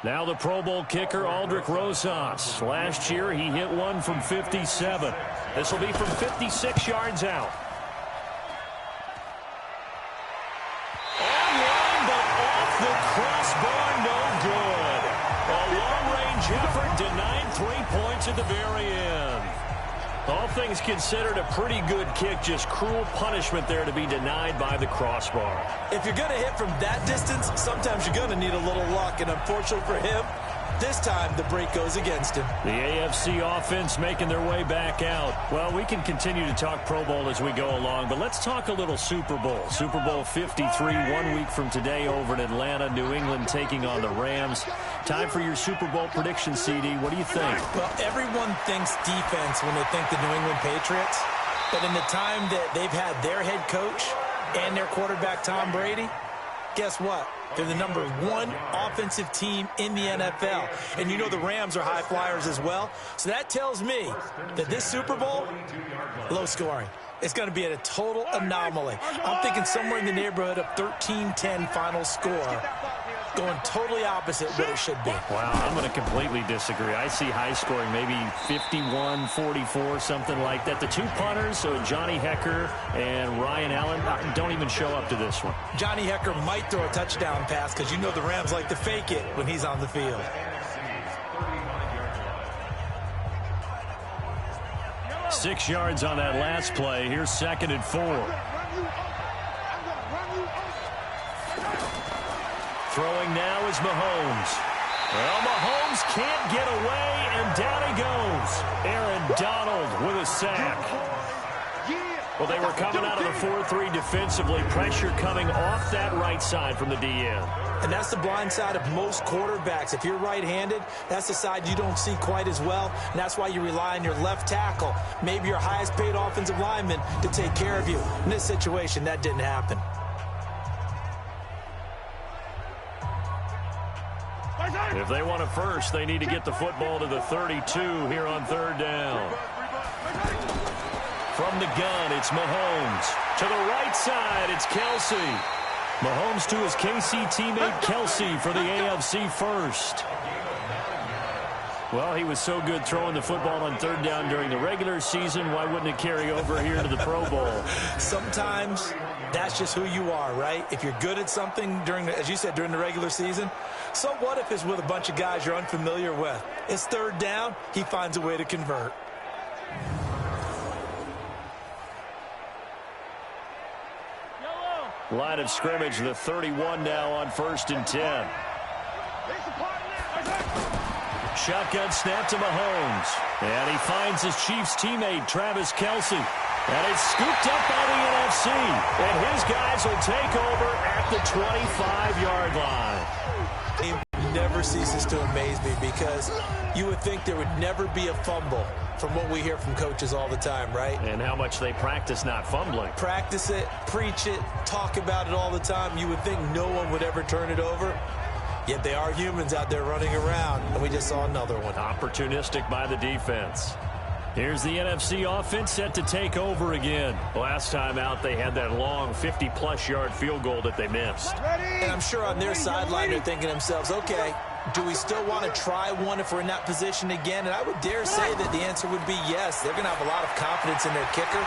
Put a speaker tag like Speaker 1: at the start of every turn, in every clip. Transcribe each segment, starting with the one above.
Speaker 1: Now the Pro Bowl kicker, Aldrich Rosas. Last year, he hit one from 57. This will be from 56 yards out. On-line, but off the crossbar, no good. A long-range effort denied 3 points at the very end. All things considered, a pretty good kick, just cruel punishment there to be denied by the crossbar.
Speaker 2: If you're going to hit from that distance, sometimes you're going to need a little luck, and unfortunately for him, this time the break goes against him.
Speaker 1: The AFC offense making their way back out. Well, we can continue to talk Pro Bowl as we go along, but let's talk a little Super Bowl. Super Bowl 53, 1 week from today over in Atlanta, New England taking on the Rams. Time for your Super Bowl prediction, CD. What do you think?
Speaker 2: Well, everyone thinks defense when they think the New England Patriots, but in the time that they've had their head coach and their quarterback, Tom Brady, guess what? They're the #1 offensive team in the NFL. And you know the Rams are high flyers as well. So that tells me that this Super Bowl, low scoring. It's going to be at a total anomaly. I'm thinking somewhere in the neighborhood of 13-10 final score. Going totally opposite what it should be.
Speaker 1: Wow, I'm going to completely disagree. I see high scoring, maybe 51-44, something like that. The two punters, so Johnny Hecker and Ryan Allen, don't even show up to this one.
Speaker 2: Johnny Hecker might throw a touchdown pass because you know the Rams like to fake it when he's on the field.
Speaker 1: Six yards on that last play. Here's 2nd and 4. Throwing now is Mahomes. Well, Mahomes can't get away, and down he goes. Aaron Donald with a sack. Well, they were coming out of the 4-3 defensively. Pressure coming off that right side from the DN.
Speaker 2: And that's the blind side of most quarterbacks. If you're right-handed, that's the side you don't see quite as well. And that's why you rely on your left tackle, maybe your highest-paid offensive lineman, to take care of you. In this situation, that didn't happen.
Speaker 1: If they want a first, they need to get the football to the 32 here on 3rd down. From the gun, it's Mahomes. To the right side, it's Kelsey. Mahomes to his KC teammate Kelsey for the AFC first. Well, he was so good throwing the football on 3rd down during the regular season. Why wouldn't it carry over here to the Pro Bowl?
Speaker 2: Sometimes that's just who you are, right? If you're good at something during, as you said, during the regular season, so what if it's with a bunch of guys you're unfamiliar with? It's 3rd down. He finds a way to convert.
Speaker 1: Line of scrimmage, the 31 now on 1st and 10. Shotgun snap to Mahomes. And he finds his Chiefs teammate, Travis Kelsey. And it's scooped up by the NFC. And his guys will take over at the 25-yard line.
Speaker 2: It never ceases to amaze me because you would think there would never be a fumble from what we hear from coaches all the time, right?
Speaker 1: And how much they practice not fumbling.
Speaker 2: Practice it, preach it, talk about it all the time. You would think no one would ever turn it over. Yet they are humans out there running around, and we just saw another one.
Speaker 1: Opportunistic by the defense. Here's the NFC offense set to take over again. Last time out, they had that long 50-plus yard field goal that they missed.
Speaker 2: And I'm sure on their sideline they're thinking to themselves, okay, do we still want to try one if we're in that position again? And I would dare say that the answer would be yes. They're going to have a lot of confidence in their kicker.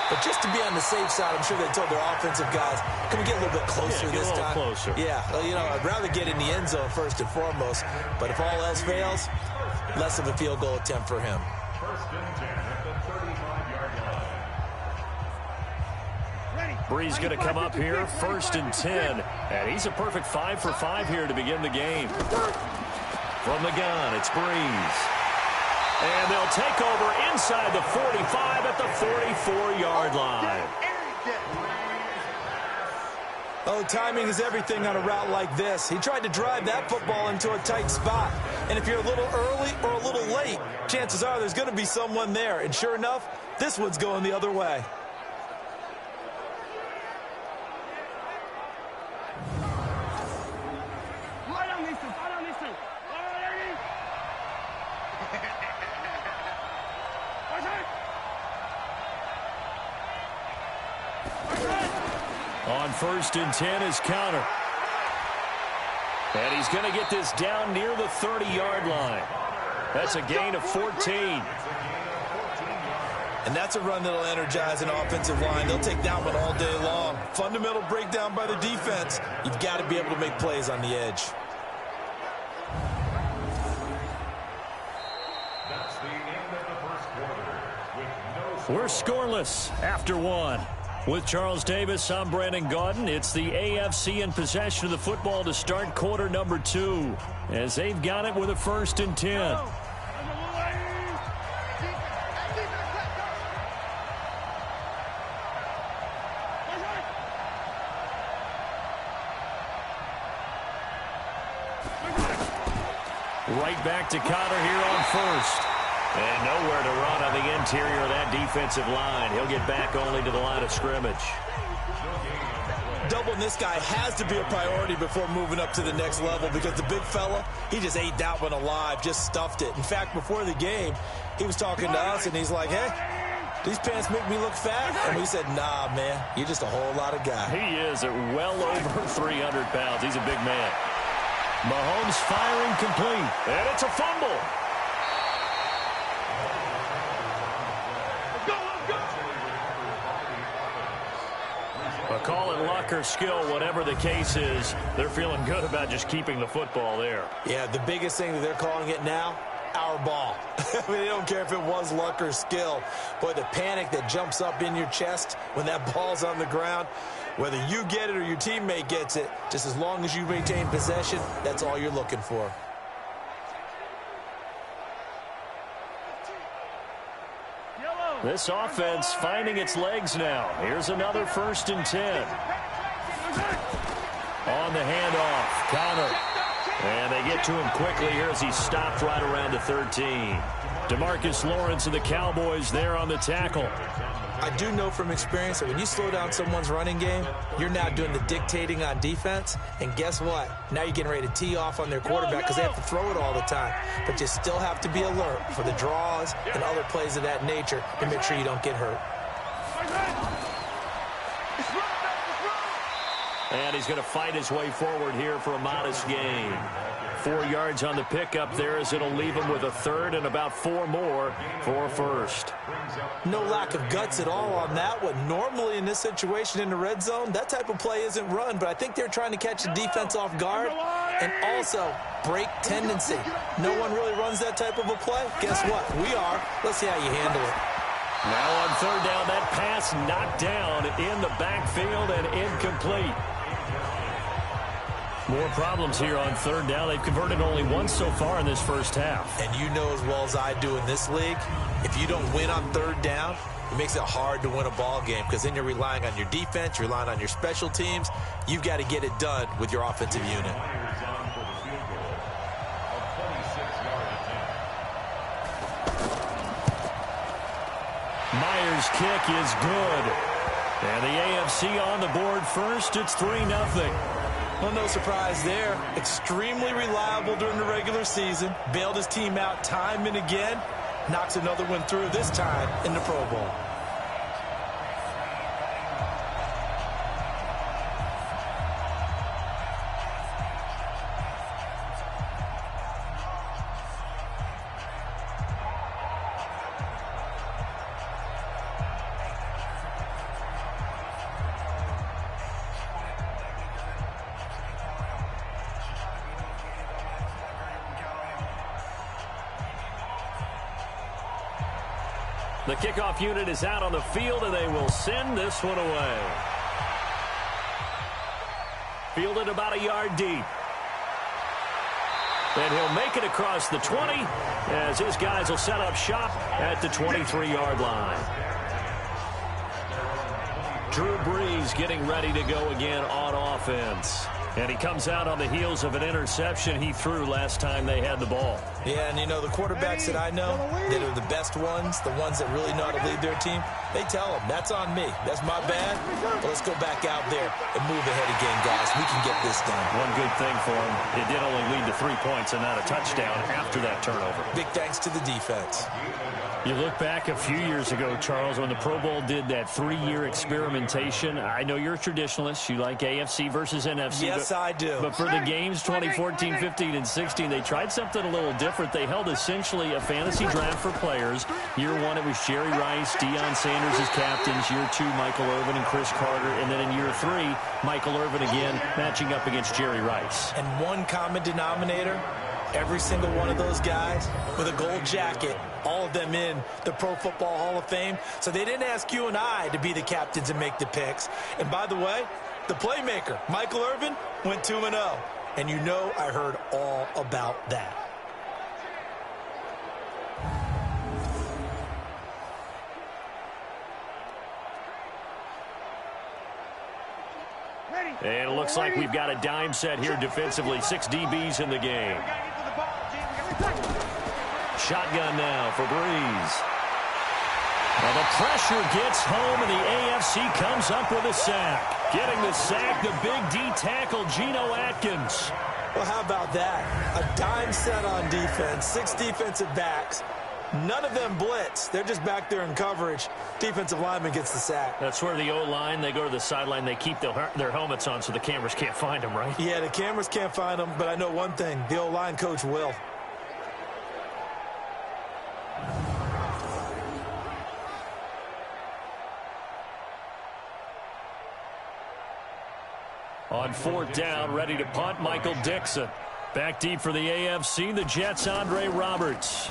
Speaker 2: But just to be on the safe side, I'm sure they told their offensive guys, can we get a little bit closer this time?
Speaker 1: Closer.
Speaker 2: Yeah, well, you know, I'd rather get in the end zone first and foremost. But if all else fails, less of a field goal attempt for him.
Speaker 1: Brees going to come up here, 1st and 10. And he's a perfect 5 for 5 here to begin the game. From the gun, it's Brees. And they'll take over inside the 45 at the 44-yard line.
Speaker 2: Oh, timing is everything on a route like this. He tried to drive that football into a tight spot. And if you're a little early or a little late, chances are there's going to be someone there. And sure enough, this one's going the other way. On 1st and 10 is counter.
Speaker 1: And he's going to get this down near the 30-yard line. That's a gain of 14.
Speaker 2: And that's a run that'll energize an offensive line. They'll take that one all day long. Fundamental breakdown by the defense. You've got to be able to make plays on the edge.
Speaker 1: We're scoreless after one. With Charles Davis, I'm Brandon Gaudin. It's the AFC in possession of the football to start quarter number 2, as they've got it with a 1st and 10. Right back to Connor here on 1st. And nowhere to run on the interior of that defensive line. He'll get back only to the line of scrimmage.
Speaker 2: Doubling this guy has to be a priority before moving up to the next level, because the big fella, he just ate that one alive, just stuffed it. In fact, before the game, he was talking to us, and he's like, hey, these pants make me look fat. And we said, nah, man, you're just a whole lot of guy.
Speaker 1: He is at well over 300 pounds. He's a big man. Mahomes firing complete, and it's a fumble. A call in luck or skill, whatever the case is, they're feeling good about just keeping the football there.
Speaker 2: Yeah, the biggest thing that they're calling it now, our ball. I mean, they don't care if it was luck or skill. Boy, the panic that jumps up in your chest when that ball's on the ground, whether you get it or your teammate gets it, just as long as you maintain possession, that's all you're looking for.
Speaker 1: This offense finding its legs now. Here's another 1st and 10. On the handoff, Connor. And they get to him quickly here as he stopped right around the 13. DeMarcus Lawrence of the Cowboys there on the tackle.
Speaker 2: I do know from experience that when you slow down someone's running game, you're now doing the dictating on defense. And guess what? Now you're getting ready to tee off on their quarterback because they have to throw it all the time. But you still have to be alert for the draws and other plays of that nature to make sure you don't get hurt.
Speaker 1: And he's going to fight his way forward here for a modest gain. 4 yards on the pickup there, as it'll leave him with a 3rd and about 4 more for a 1st.
Speaker 2: No lack of guts at all on that one. Normally in this situation in the red zone, that type of play isn't run, but I think they're trying to catch the defense off guard and also break tendency. No one really runs that type of a play. Guess what? We are. Let's see how you handle it.
Speaker 1: Now on 3rd down, that pass knocked down in the backfield and incomplete. More problems here on 3rd down. They've converted only once so far in this first half.
Speaker 2: And you know as well as I do in this league, if you don't win on 3rd down, it makes it hard to win a ball game, because then you're relying on your defense, you're relying on your special teams. You've got to get it done with your offensive unit.
Speaker 1: Myers' kick is good. And the AFC on the board first. It's 3-0.
Speaker 2: Well, no surprise there. Extremely reliable during the regular season. Bailed his team out time and again. Knocks another one through, this time in the Pro Bowl.
Speaker 1: The kickoff unit is out on the field, and they will send this one away. Fielded about a yard deep. And he'll make it across the 20 as his guys will set up shop at the 23-yard line. Drew Brees getting ready to go again on offense. And he comes out on the heels of an interception he threw last time they had the ball.
Speaker 2: Yeah, and you know, the quarterbacks that I know that are the best ones, the ones that really know how to lead their team, they tell them, that's on me. That's my bad. But let's go back out there and move ahead again, guys. We can get this done.
Speaker 1: One good thing for him, it did only lead to 3 points and not a touchdown after that turnover.
Speaker 2: Big thanks to the defense.
Speaker 1: You look back a few years ago, Charles, when the Pro Bowl did that 3-year experimentation. I know you're a traditionalist. You like AFC versus NFC.
Speaker 2: Yes, Yes, I do.
Speaker 1: But for the games 2014, 15, and 16, they tried something a little different. They held essentially a fantasy draft for players. Year 1, it was Jerry Rice, Deion Sanders as captains. Year 2, Michael Irvin and Chris Carter. And then in year 3, Michael Irvin again matching up against Jerry Rice.
Speaker 2: And one common denominator, every single one of those guys with a gold jacket, all of them in the Pro Football Hall of Fame. So they didn't ask you and I to be the captains and make the picks. And by the way, the playmaker, Michael Irvin, went 2-0. And you know I heard all about that.
Speaker 1: And it looks like we've got a dime set here defensively. 6 DBs in the game. Shotgun now for Breeze. Well, the pressure gets home, and the AFC comes up with a sack. Getting the sack, the big D tackle, Geno Atkins.
Speaker 2: Well, how about that? A dime set on defense, 6 defensive backs. None of them blitz. They're just back there in coverage. Defensive lineman gets the sack.
Speaker 1: That's where the O-line, they go to the sideline, they keep their helmets on so the cameras can't find them, right?
Speaker 2: Yeah, the cameras can't find them, but I know one thing. The O-line coach will.
Speaker 1: On 4th down, ready to punt, Michael Dixon. Back deep for the AFC, the Jets' Andre Roberts.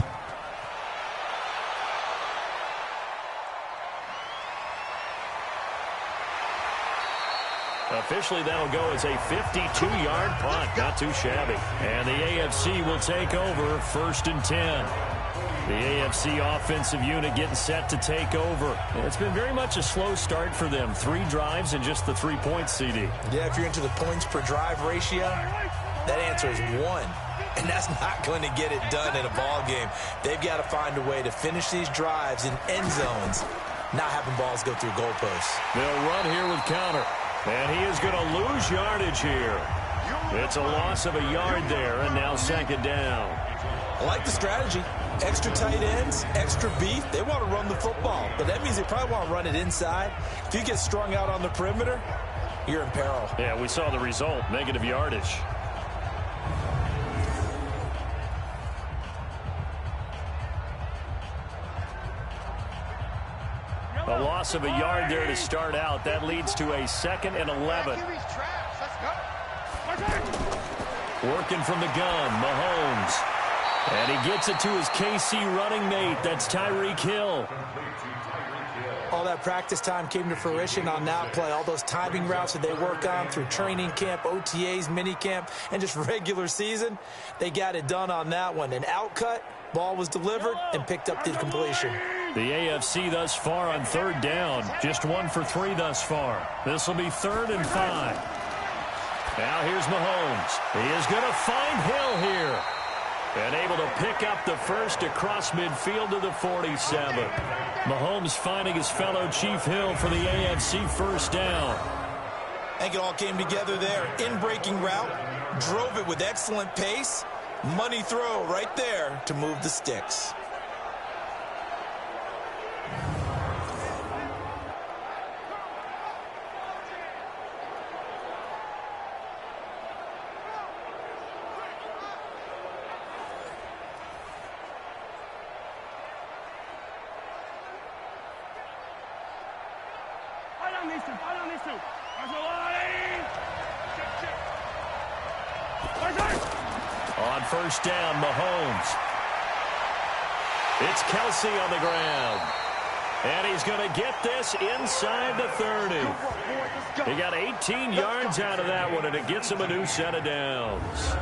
Speaker 1: Officially, that'll go as a 52-yard punt. Not too shabby. And the AFC will take over 1st and 10. The AFC offensive unit getting set to take over. It's been very much a slow start for them. 3 drives and just the 3 points, CD.
Speaker 2: Yeah, if you're into the points per drive ratio, that answer is 1. And that's not going to get it done in a ball game. They've got to find a way to finish these drives in end zones, not having balls go through goalposts.
Speaker 1: They'll run here with Conner. And he is going to lose yardage here. It's a loss of a yard there, and now 2nd down.
Speaker 2: I like the strategy. Extra tight ends, extra beef. They want to run the football, but that means they probably want to run it inside. If you get strung out on the perimeter, you're in peril.
Speaker 1: Yeah, we saw the result, negative yardage. A loss of a yard there to start out. That leads to a 2nd and 11. Working from the gun, Mahomes. And he gets it to his KC running mate. That's Tyreek Hill.
Speaker 2: All that practice time came to fruition on that play. All those timing routes that they work on through training camp, OTAs, minicamp, and just regular season, they got it done on that one. An outcut, ball was delivered, and picked up the completion.
Speaker 1: The AFC thus far on 3rd down. Just 1 for 3 thus far. This will be 3rd and 5. Now here's Mahomes. He is going to find Hill here. And able to pick up the first across midfield to the 47. Mahomes finding his fellow Chief Hill for the AFC 1st down.
Speaker 2: I think it all came together there. In-breaking route. Drove it with excellent pace. Money throw right there to move the sticks.
Speaker 1: On 1st down, Mahomes. It's Kelsey on the ground. And he's going to get this inside the 30. He got 18 yards out of that one, and it gets him a new set of downs.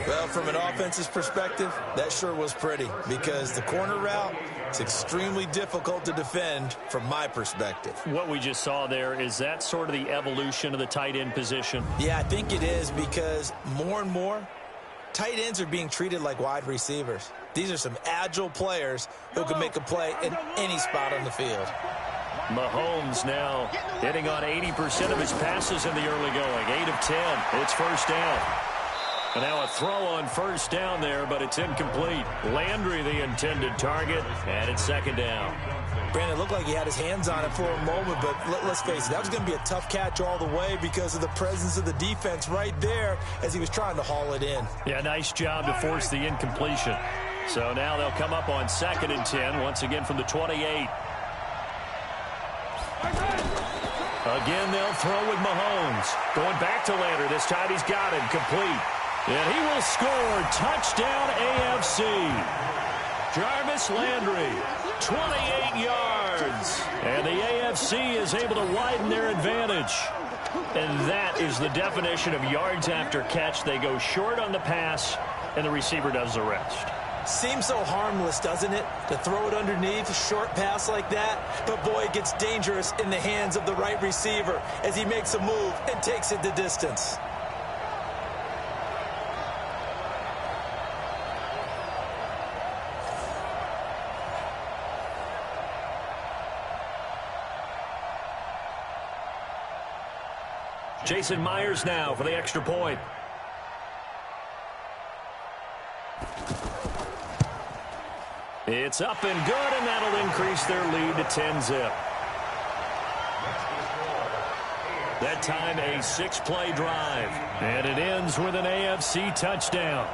Speaker 2: Well, from an offense's perspective, that sure was pretty because the corner route is extremely difficult to defend from my perspective.
Speaker 1: What we just saw there, is that sort of the evolution of the tight end position?
Speaker 2: Yeah, I think it is because more and more, tight ends are being treated like wide receivers. These are some agile players who can make a play in any spot on the field.
Speaker 1: Mahomes now hitting on 80% of his passes in the early going. 8 of 10. It's 1st down. And now a throw on 1st down there, but it's incomplete. Landry the intended target, and it's 2nd down.
Speaker 2: Brandon, it looked like he had his hands on it for a moment, but let's face it, that was going to be a tough catch all the way because of the presence of the defense right there as he was trying to haul it in.
Speaker 1: Yeah, nice job to force the incompletion. So now they'll come up on 2nd and 10, once again from the 28. Again, they'll throw with Mahomes. Going back to Lander. This time he's got him complete. And he will score. Touchdown AFC. Jarvis Landry, 28 yards. And the AFC is able to widen their advantage. And that is the definition of yards after catch. They go short on the pass, and the receiver does the rest.
Speaker 2: Seems so harmless, doesn't it, to throw it underneath a short pass like that? But, boy, it gets dangerous in the hands of the right receiver as he makes a move and takes it the distance.
Speaker 1: Jason Myers now for the extra point. It's up and good, and that'll increase their lead to 10-zip. That time a 6-play drive, and it ends with an AFC touchdown.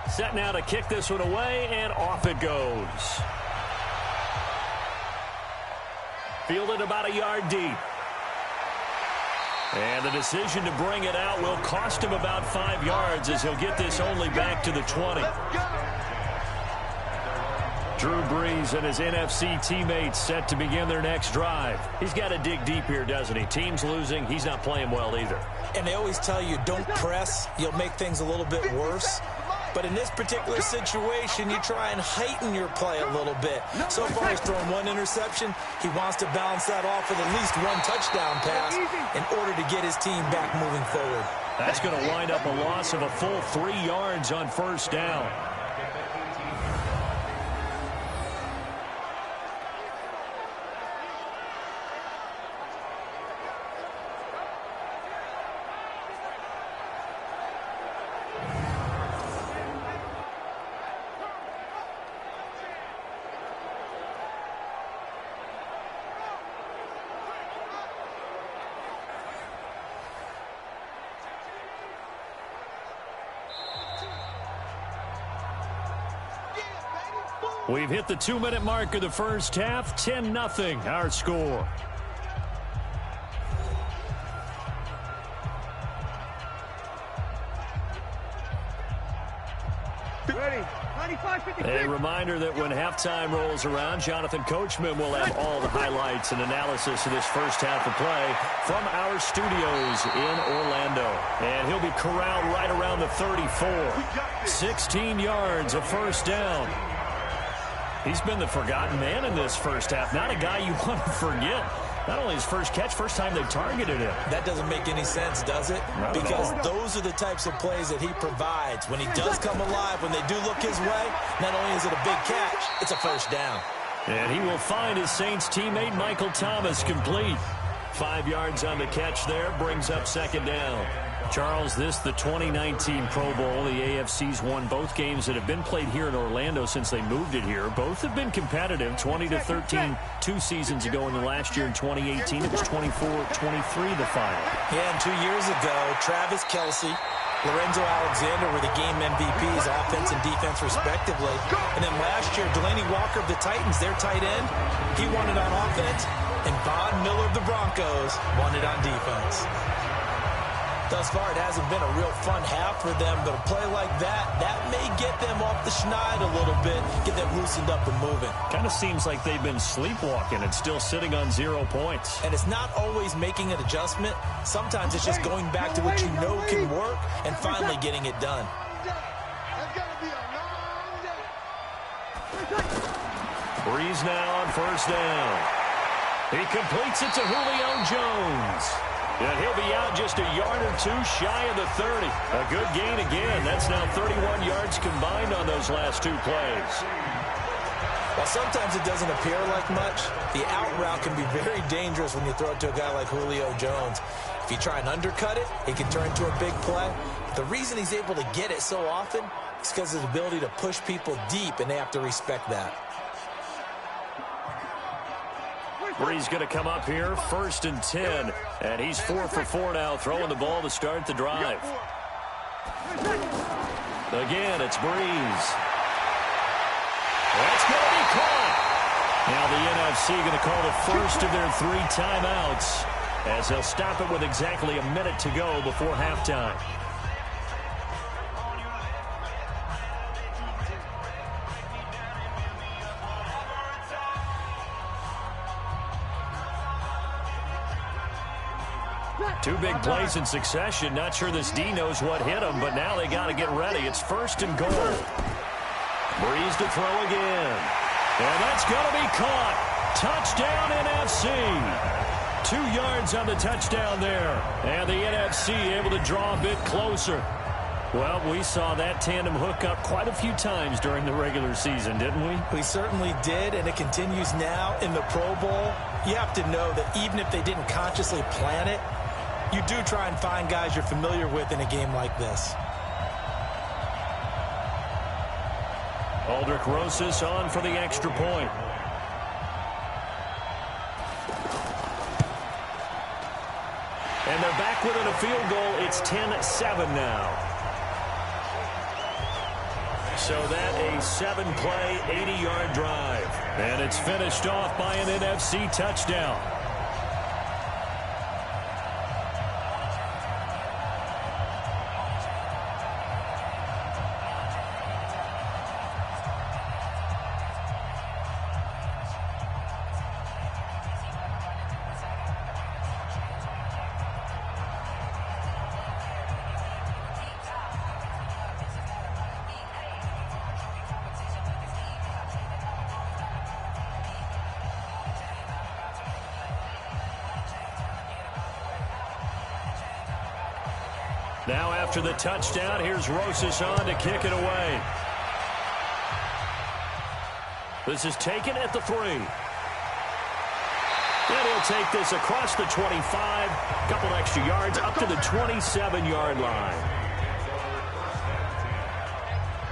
Speaker 1: Set now to kick this one away, and off it goes. Fielded about a yard deep. And the decision to bring it out will cost him about 5 yards as he'll get this only back to the 20. Drew Brees and his NFC teammates set to begin their next drive. He's got to dig deep here, doesn't he? Team's losing. He's not playing well either.
Speaker 2: And they always tell you, don't press. You'll make things a little bit worse. But in this particular situation, you try and heighten your play a little bit. So far, he's thrown 1 interception. He wants to balance that off with at least 1 touchdown pass in order to get his team back moving forward.
Speaker 1: That's going to wind up a loss of a full 3 yards on first down. We've hit the 2-minute mark of the first half. 10-0 our score. A reminder that when halftime rolls around, Jonathan Coachman will have all the highlights and analysis of this first half of play from our studios in Orlando. And he'll be corralled right around the 34. 16 yards, a first down. He's been the forgotten man in this first half. Not a guy you want to forget. Not only his first catch, first time they targeted him.
Speaker 2: That doesn't make any sense, does it? Because those are the types of plays that he provides. When he does come alive, when they do look his way, not only is it a big catch, it's a first down.
Speaker 1: And he will find his Saints teammate Michael Thomas complete. 5 yards on the catch there, brings up second down. Charles, this the 2019 Pro Bowl. The AFC's won both games that have been played here in Orlando since they moved it here. Both have been competitive, 20-13 2 seasons ago, in the last year in 2018. It was 24-23 the final.
Speaker 2: Yeah, and 2 years ago, Travis Kelce, Lorenzo Alexander were the game MVPs, offense and defense respectively. And then last year, Delaney Walker of the Titans, their tight end, he won it on offense, and Von Miller of the Broncos won it on defense. Thus far, it hasn't been a real fun half for them, but a play like that may get them off the schneid a little bit, get them loosened up and moving.
Speaker 1: Kind of seems like they've been sleepwalking and still sitting on 0 points.
Speaker 2: And it's not always making an adjustment. Sometimes it's just going back to what you know can work and finally getting it done.
Speaker 1: Breeze now on first down. He completes it to Julio Jones. And he'll be out just a yard or two shy of the 30. A good gain again. That's now 31 yards combined on those last 2 plays.
Speaker 2: While sometimes it doesn't appear like much, the out route can be very dangerous when you throw it to a guy like Julio Jones. If you try and undercut it, it can turn into a big play. The reason he's able to get it so often is because of his ability to push people deep, and they have to respect that.
Speaker 1: Breeze going to come up here, 1st and 10, and he's 4 for 4 now, throwing the ball to start the drive. Again, it's Breeze. That's going to be caught. Now the NFC going to call the first of their 3 timeouts as they'll stop it with exactly a minute to go before halftime. Two big plays in succession. Not sure this D knows what hit him, but now they got to get ready. It's 1st and goal. Breeze to throw again. And that's going to be caught. Touchdown NFC. 2 yards on the touchdown there. And the NFC able to draw a bit closer. Well, we saw that tandem hook up quite a few times during the regular season, didn't we?
Speaker 2: We certainly did, and it continues now in the Pro Bowl. You have to know that even if they didn't consciously plan it, you do try and find guys you're familiar with in a game like this.
Speaker 1: Aldrich Rosas on for the extra point. And they're back within a field goal. It's 10-7 now. So that a 7-play, 80-yard drive. And it's finished off by an NFC touchdown. Now after the touchdown, here's Rosas on to kick it away. This is taken at the 3. And he'll take this across the 25, a couple extra yards up to the 27-yard line.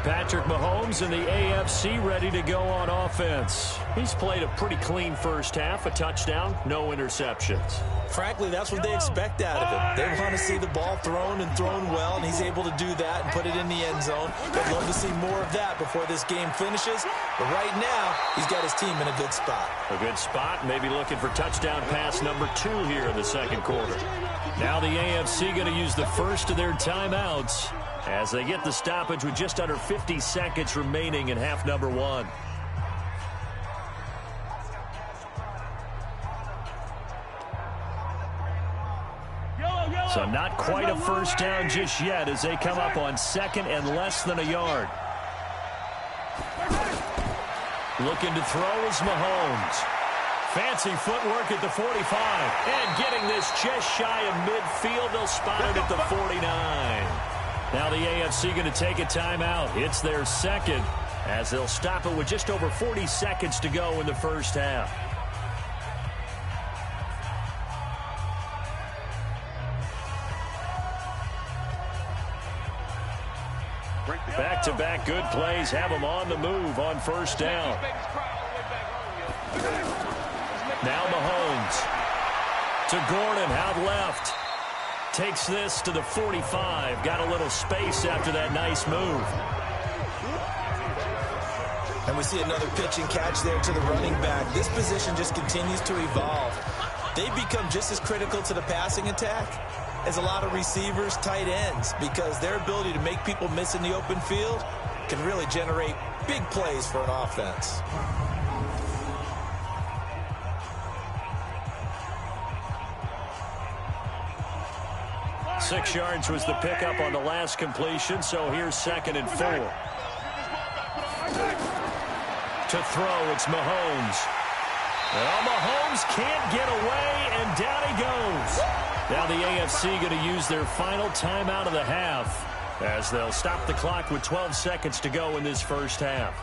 Speaker 1: Patrick Mahomes in the AFC ready to go on offense. He's played a pretty clean first half, a touchdown, no interceptions.
Speaker 2: Frankly, that's what they expect out of him. They want to see the ball thrown and thrown well, and he's able to do that and put it in the end zone. They'd love to see more of that before this game finishes. But right now, he's got his team in a good spot.
Speaker 1: A good spot, maybe looking for touchdown pass number 2 here in the second quarter. Now the AFC going to use the first of their timeouts as they get the stoppage with just under 50 seconds remaining in half number 1. So not quite a first down just yet as they come up on 2nd and less than a yard. Looking to throw is Mahomes. Fancy footwork at the 45. And getting this just shy of midfield. They'll spot it at the 49. Now the AFC going to take a timeout. It's their second as they'll stop it with just over 40 seconds to go in the first half. Back-to-back good plays have them on the move on first down. Now Mahomes to Gordon out left. Takes this to the 45. Got a little space after that nice move.
Speaker 2: And we see another pitch and catch there to the running back. This position just continues to evolve. They've become just as critical to the passing attack is a lot of receivers, tight ends, because their ability to make people miss in the open field can really generate big plays for an offense.
Speaker 1: Six yards was the pickup on the last completion, so here's 2nd and 4. To throw, it's Mahomes. Well, Mahomes can't get away, and down he goes. Now the AFC going to use their final timeout of the half as they'll stop the clock with 12 seconds to go in this first half.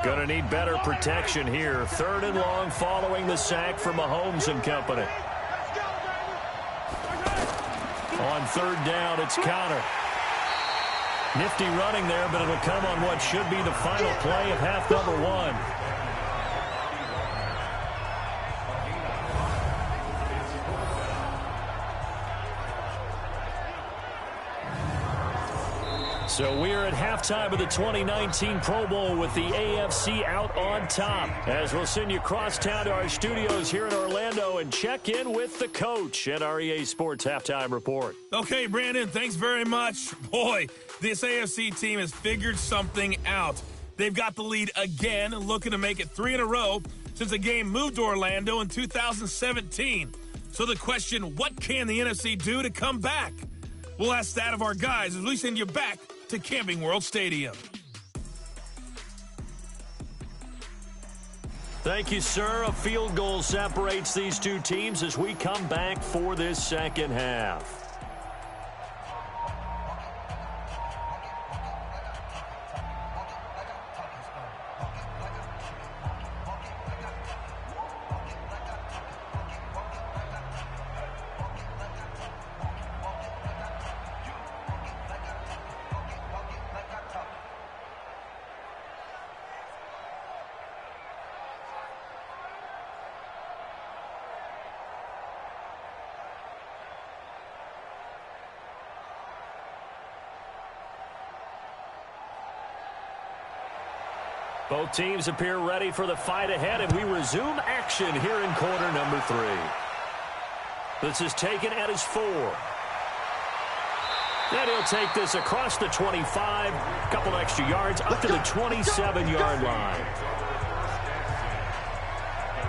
Speaker 1: Going to need better protection here. 3rd and long following the sack for Mahomes and company. On 3rd down, it's Connor. Nifty running there, but it'll come on what should be the final play of half number 1. So we're at halftime of the 2019 Pro Bowl with the AFC out on top. As we'll send you across town to our studios here in Orlando and check in with the coach at our EA Sports Halftime Report.
Speaker 3: Okay, Brandon, thanks very much. Boy, this AFC team has figured something out. They've got the lead again, looking to make it 3 in a row since the game moved to Orlando in 2017. So the question, what can the NFC do to come back? We'll ask that of our guys as we send you back to Camping World Stadium.
Speaker 1: Thank you, sir. A field goal separates these two teams as we come back for this second half. Both teams appear ready for the fight ahead, and we resume action here in quarter number 3. This is taken at his 4. Then he'll take this across the 25, a couple extra yards, up to the 27-yard line.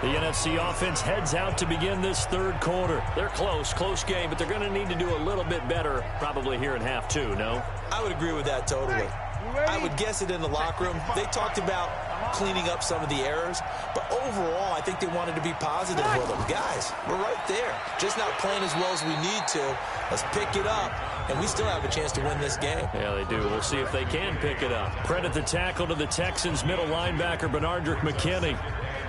Speaker 1: The NFC offense heads out to begin this 3rd quarter. They're close game, but they're going to need to do a little bit better probably here in half 2, no?
Speaker 2: I would agree with that totally. I would guess it in the locker room. They talked about cleaning up some of the errors, but overall, I think they wanted to be positive with them. Guys, we're right there. Just not playing as well as we need to. Let's pick it up, and we still have a chance to win this game.
Speaker 1: Yeah, they do. We'll see if they can pick it up. Credit the tackle to the Texans middle linebacker, Benardrick McKinney.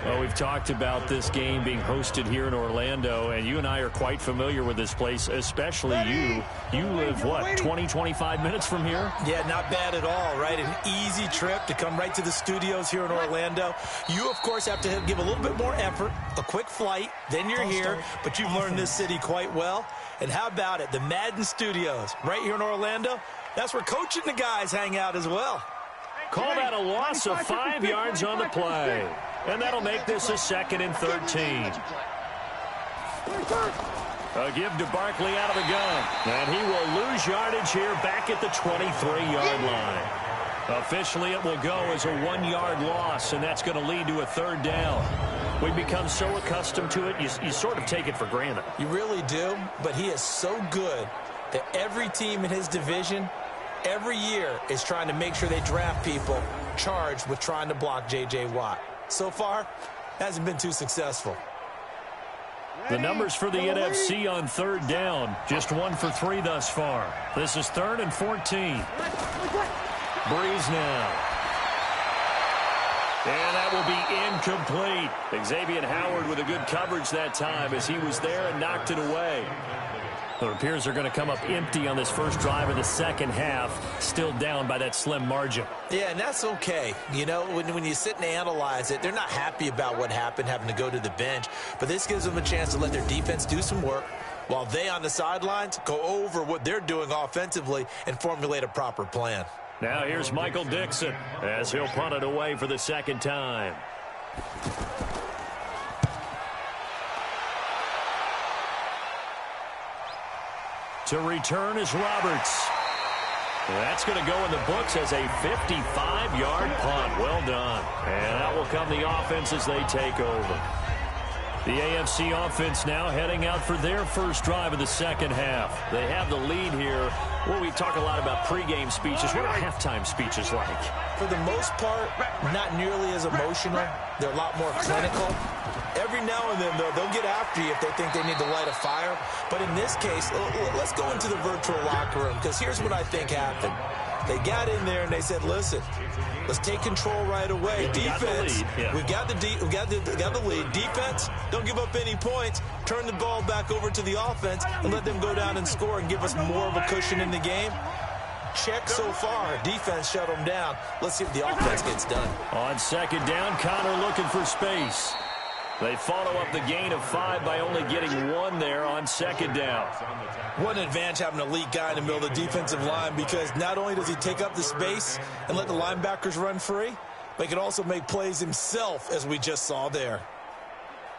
Speaker 1: Well, we've talked about this game being hosted here in Orlando, and you and I are quite familiar with this place, especially you. You live, what, 20, 25 minutes from here?
Speaker 2: Yeah, not bad at all, right? An easy trip to come right to the studios here in Orlando. You, of course, have to give a little bit more effort, a quick flight, then you're here, but you've learned this city quite well. And how about it, the Madden Studios right here in Orlando? That's where Coach and the guys hang out as well.
Speaker 1: Call that a loss of 5 yards on the play. And that'll make this a 2nd and 13. A give to Barkley out of the gun. And he will lose yardage here back at the 23-yard line. Officially, it will go as a 1-yard loss, and that's going to lead to a 3rd down. We've become so accustomed to it, you sort of take it for granted.
Speaker 2: You really do, but he is so good that every team in his division every year is trying to make sure they draft people charged with trying to block J.J. Watt. So far, hasn't been too successful.
Speaker 1: The numbers for the NFC on 3rd down, just 1 for 3 thus far. This is 3rd and 14. Breeze now. And that will be incomplete. Xavier Howard with a good coverage that time as he was there and knocked it away. It appears they're going to come up empty on this first drive of the second half, still down by that slim margin.
Speaker 2: Yeah, and that's okay. You know, when you sit and analyze it, they're not happy about what happened, having to go to the bench. But this gives them a chance to let their defense do some work while they on the sidelines go over what they're doing offensively and formulate a proper plan.
Speaker 1: Now here's Michael Dixon as he'll punt it away for the second time. To return is Roberts. That's going to go in the books as a 55-yard punt. Well done. And out will come the offense as they take over. The AFC offense now heading out for their first drive of the second half. They have the lead here. Well, we talk a lot about pregame speeches. What are halftime speeches like?
Speaker 2: For the most part, not nearly as emotional. They're a lot more clinical. Every now and then, though, they'll get after you if they think they need to light a fire. But in this case, let's go into the virtual locker room, because here's what I think happened. They got in there and they said, listen, let's take control right away. Defense, we've got the lead. Defense, don't give up any points. Turn the ball back over to the offense and let them go down and score and give us more of a cushion in the game. Check so far. Defense shut them down. Let's see if the offense gets done.
Speaker 1: On second down, Connor looking for space. They follow up the gain of 5 by only getting 1 there on second down.
Speaker 2: What an advantage having an elite guy in the middle of the defensive line, because not only does he take up the space and let the linebackers run free, but he can also make plays himself, as we just saw there.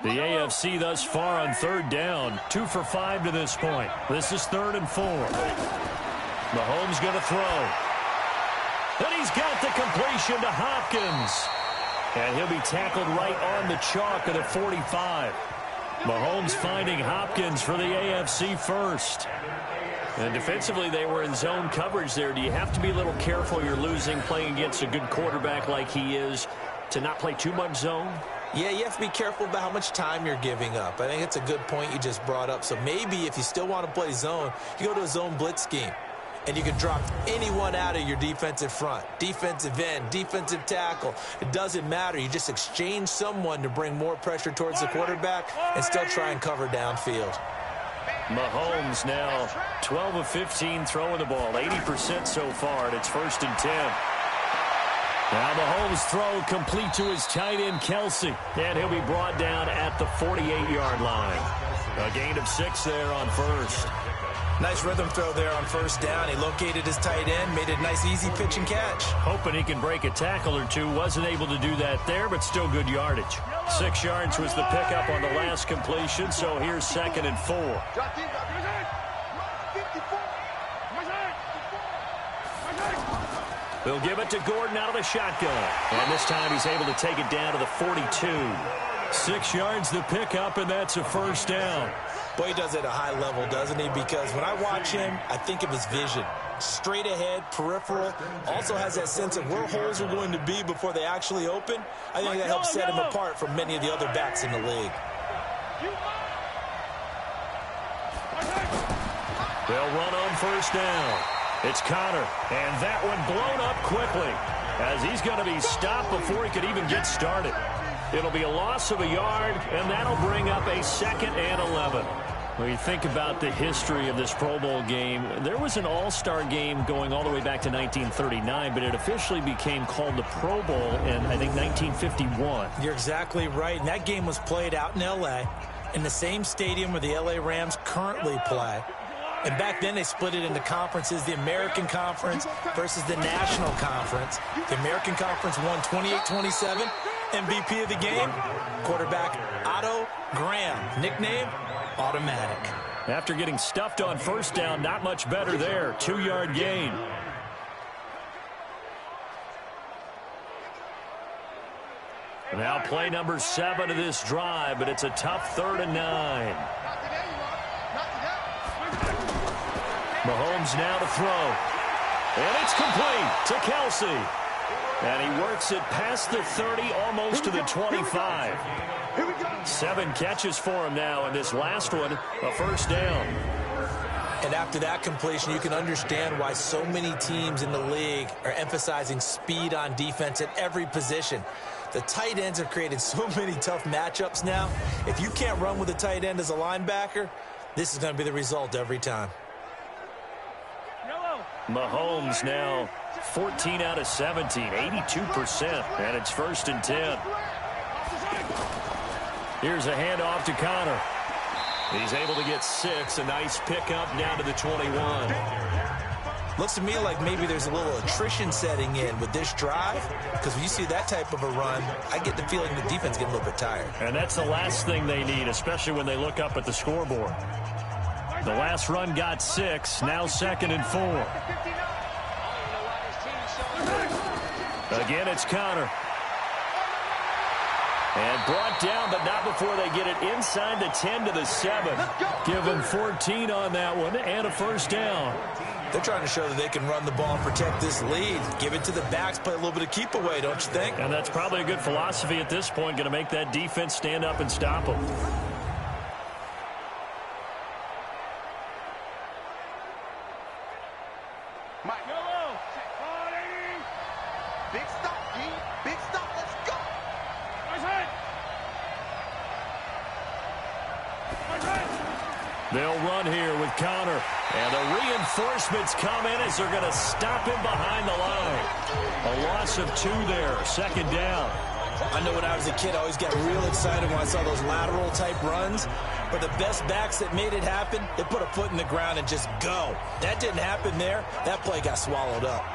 Speaker 1: The AFC thus far on third down, 2 for 5 to this point. This is 3rd and 4. Mahomes going to throw. And he's got the completion to Hopkins. And he'll be tackled right on the chalk at the 45. Mahomes finding Hopkins for the AFC first. And defensively, they were in zone coverage there. Do you have to be a little careful? You're losing, playing against a good quarterback like he is, to not play too much zone?
Speaker 2: Yeah, you have to be careful about how much time you're giving up. I think it's a good point you just brought up. So maybe if you still want to play zone, you go to a zone blitz scheme. And you can drop anyone out of your defensive front, defensive end, defensive tackle. It doesn't matter. You just exchange someone to bring more pressure towards the quarterback and still try and cover downfield.
Speaker 1: Mahomes now 12 of 15 throwing the ball, 80% so far, and it's 1st and 10. Now Mahomes' throw complete to his tight end, Kelsey, and he'll be brought down at the 48-yard line. A gain of 6 there on first.
Speaker 2: Nice rhythm throw there on first down. He located his tight end, made it a nice, easy pitch and catch.
Speaker 1: Hoping he can break a tackle or two. Wasn't able to do that there, but still good yardage. 6 yards was the pickup on the last completion, so here's 2nd and 4. They'll give it to Gordon out of the shotgun. And this time he's able to take it down to the 42. 6 yards the pickup, and that's a first down.
Speaker 2: Boy, he does it at a high level, doesn't he? Because when I watch him, I think of his vision. Straight ahead, peripheral. Also has that sense of where holes are going to be before they actually open. I think that helps set him apart from many of the other backs in the league.
Speaker 1: They'll run on first down. It's Connor, and that one blown up quickly as he's going to be stopped before he could even get started. It'll be a loss of a yard, and that'll bring up a 2nd and 11. When you think about the history of this Pro Bowl game, there was an all-star game going all the way back to 1939, but it officially became called the Pro Bowl in, I think, 1951.
Speaker 2: You're exactly right, and that game was played out in L.A., in the same stadium where the L.A. Rams currently play. And back then, they split it into conferences, the American Conference versus the National Conference. The American Conference won 28-27. MVP of the game, quarterback Otto Graham. Nickname, Automatic.
Speaker 1: After getting stuffed on first down, not much better there. 2-yard gain. Now play number 7 of this drive, but it's a tough 3rd and 9. Mahomes now to throw. And it's complete to Kelsey. And he works it past the 30, almost to the 25. 7 catches for him now, and this last one, a first down.
Speaker 2: And after that completion, you can understand why so many teams in the league are emphasizing speed on defense at every position. The tight ends have created so many tough matchups now. If you can't run with a tight end as a linebacker, this is going to be the result every time.
Speaker 1: Mahomes now 14 out of 17, 82%, and it's 1st and 10. Here's a handoff to Connor. He's able to get 6, a nice pickup down to the 21.
Speaker 2: Looks to me like maybe there's a little attrition setting in with this drive, because when you see that type of a run, I get the feeling the defense is getting a little bit tired.
Speaker 1: And that's the last thing they need, especially when they look up at the scoreboard. The last run got 6, now 2nd and 4. Again, it's Connor. And brought down, but not before they get it inside the 10 to the 7. Give them 14 on that one and a first down.
Speaker 2: They're trying to show that they can run the ball and protect this lead. Give it to the backs, play a little bit of keep away, don't you think?
Speaker 1: And that's probably a good philosophy at this point, going to make that defense stand up and stop them.
Speaker 4: Big stop, D. Big stop. Let's go.
Speaker 1: They'll run here with Connor. And the reinforcements come in as they're going to stop him behind the line. A loss of 2 there. 2nd down.
Speaker 2: I know when I was a kid, I always got real excited when I saw those lateral type runs. But the best backs that made it happen, they put a foot in the ground and just go. That didn't happen there. That play got swallowed up.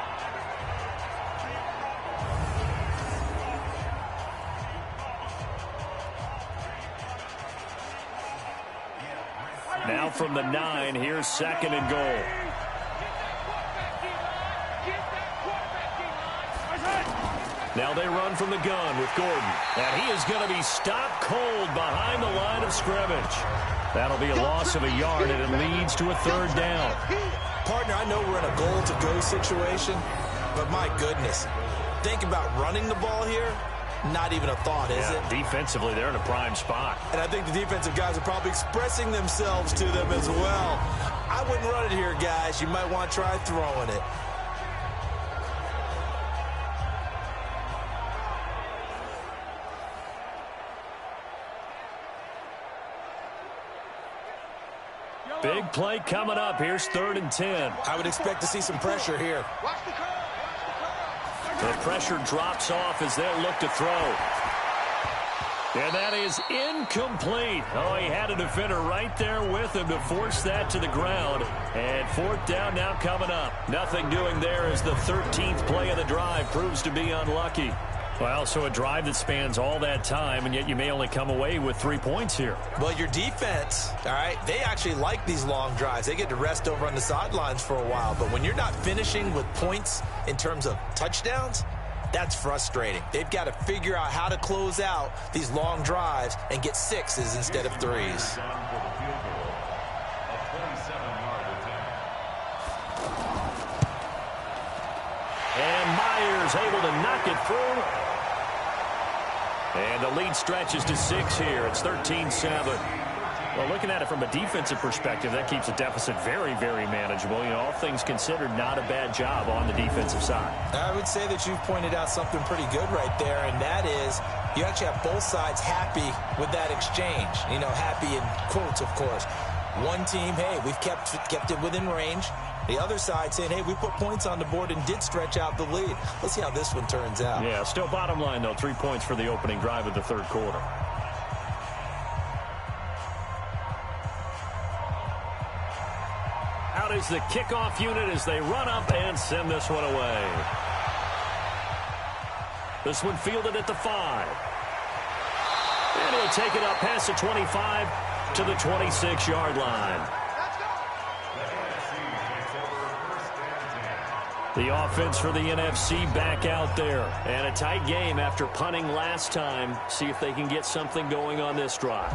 Speaker 1: Now from the 9, here's 2nd and goal. Now they run from the gun with Gordon. And he is going to be stopped cold behind the line of scrimmage. That'll be a loss of a yard, and it leads to a 3rd down.
Speaker 2: Partner, I know we're in a goal-to-go situation, but my goodness, think about running the ball here. Not even a thought, is it?
Speaker 1: Defensively, they're in a prime spot.
Speaker 2: And I think the defensive guys are probably expressing themselves to them as well. I wouldn't run it here, guys. You might want to try throwing it.
Speaker 1: Big play coming up. Here's 3rd and 10.
Speaker 2: I would expect to see some pressure here.
Speaker 4: Watch the curve.
Speaker 1: The pressure drops off as they'll look to throw. And that is incomplete. Oh, he had a defender right there with him to force that to the ground. And 4th down now coming up. Nothing doing there as the 13th play of the drive proves to be unlucky. Well, so a drive that spans all that time, and yet you may only come away with 3 points here.
Speaker 2: Well, your defense, all right, they actually like these long drives. They get to rest over on the sidelines for a while. But when you're not finishing with points in terms of touchdowns, that's frustrating. They've got to figure out how to close out these long drives and get 6s instead of 3s.
Speaker 1: And Myers able to knock it through. And the lead stretches to 6 here. It's 13-7. Well, looking at it from a defensive perspective, that keeps the deficit very, very manageable. You know, all things considered, not a bad job on the defensive side.
Speaker 2: I would say that you've pointed out something pretty good right there, and that is you actually have both sides happy with that exchange. You know, happy in quotes, of course. One team, hey, we've kept it within range. The other side saying, hey, we put points on the board and did stretch out the lead. Let's see how this one turns out.
Speaker 1: Yeah, still bottom line, though, 3 points for the opening drive of the 3rd quarter. Out is the kickoff unit as they run up and send this one away. This one fielded at the 5. And he'll take it up past the 25 to the 26-yard line. The offense for the NFC back out there. And a tight game after punting last time. See if they can get something going on this drive.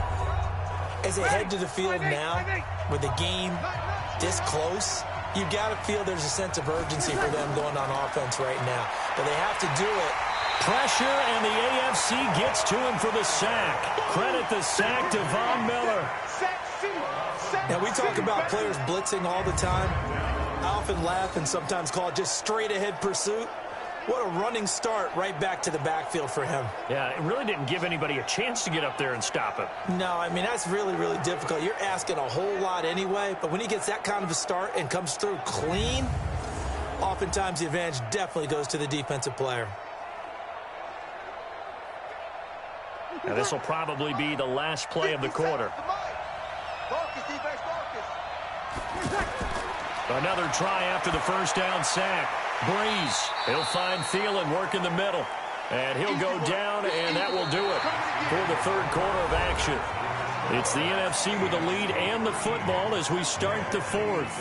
Speaker 2: As they head to the field now, with the game this close, you've got to feel there's a sense of urgency for them going on offense right now. But they have to do it.
Speaker 1: Pressure, and the AFC gets to him for the sack. Credit the sack to Von Miller.
Speaker 2: Now, we talk about players blitzing all the time. I often laugh and sometimes call it just straight-ahead pursuit. What a running start right back to the backfield for him.
Speaker 1: Yeah, it really didn't give anybody a chance to get up there and stop him.
Speaker 2: No, I mean, that's really, really difficult. You're asking a whole lot anyway, but when he gets that kind of a start and comes through clean, oftentimes the advantage definitely goes to the defensive player.
Speaker 1: Now, this will probably be the last play of the quarter. Another try after the first down sack. Breeze, he'll find Thielen work in the middle. And he'll go down, and that will do it for the third quarter of action. It's the NFC with the lead and the football as we start the fourth.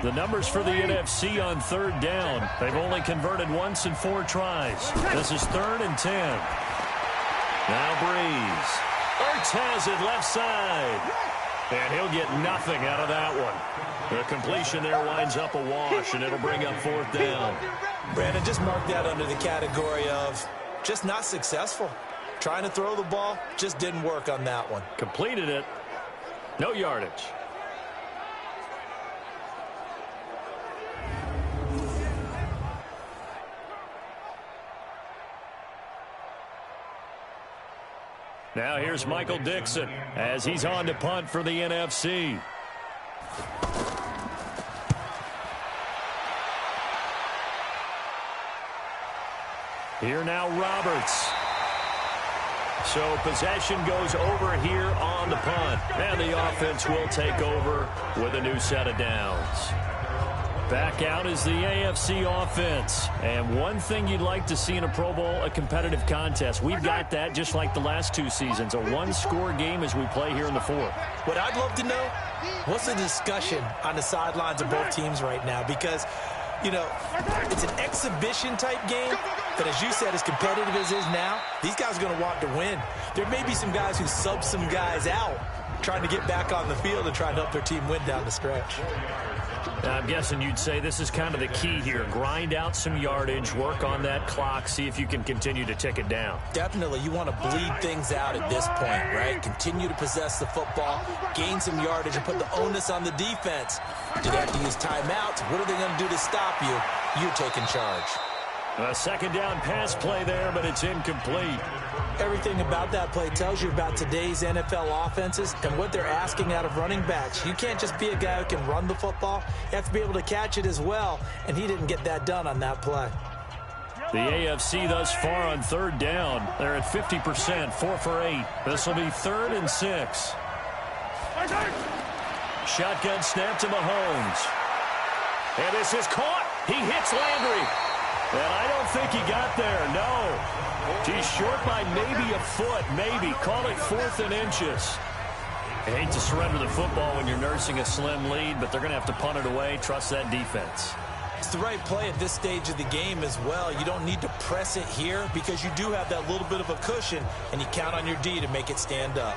Speaker 1: The numbers for the NFC on third down. They've only converted once in 4 tries. This is 3rd and 10. Now Breeze. Ertz has it left side. And he'll get nothing out of that one. The completion there winds up a wash, and it'll bring up 4th down.
Speaker 2: Brandon, just mark that under the category of just not successful. Trying to throw the ball, just didn't work on that one.
Speaker 1: Completed it. No yardage. Now here's Michael Dixon as he's on to punt for the NFC. Here now Roberts. So possession goes over here on the punt. And the offense will take over with a new set of downs. Back out is the AFC offense. And one thing you'd like to see in a Pro Bowl, a competitive contest. We've got that just like the last 2 seasons. A one-score game as we play here in the fourth.
Speaker 2: What I'd love to know, what's the discussion on the sidelines of both teams right now? Because, you know, it's an exhibition-type game. But as you said, as competitive as it is now, these guys are going to want to win. There may be some guys who sub some guys out trying to get back on the field and try to help their team win down the stretch.
Speaker 1: I'm guessing you'd say this is kind of the key here. Grind out some yardage, work on that clock, see if you can continue to tick it down.
Speaker 2: Definitely. You want to bleed things out at this point, right? Continue to possess the football, gain some yardage, and put the onus on the defense. Do they have to use timeouts? What are they going to do to stop you? You're taking charge.
Speaker 1: A second down pass play there, but it's incomplete.
Speaker 2: Everything about that play tells you about today's NFL offenses and what they're asking out of running backs. You can't just be a guy who can run the football. You have to be able to catch it as well, and he didn't get that done on that play.
Speaker 1: The AFC thus far on third down. They're at 50%, 4 for 8. This will be 3rd and 6. Shotgun snap to Mahomes. And this is caught. He hits Landry. And I don't think he got there, no. He's short by maybe a foot, maybe. Call it 4th and inches. I hate to surrender the football when you're nursing a slim lead, but they're going to have to punt it away. Trust that defense.
Speaker 2: It's the right play at this stage of the game as well. You don't need to press it here because you do have that little bit of a cushion, and you count on your D to make it stand up.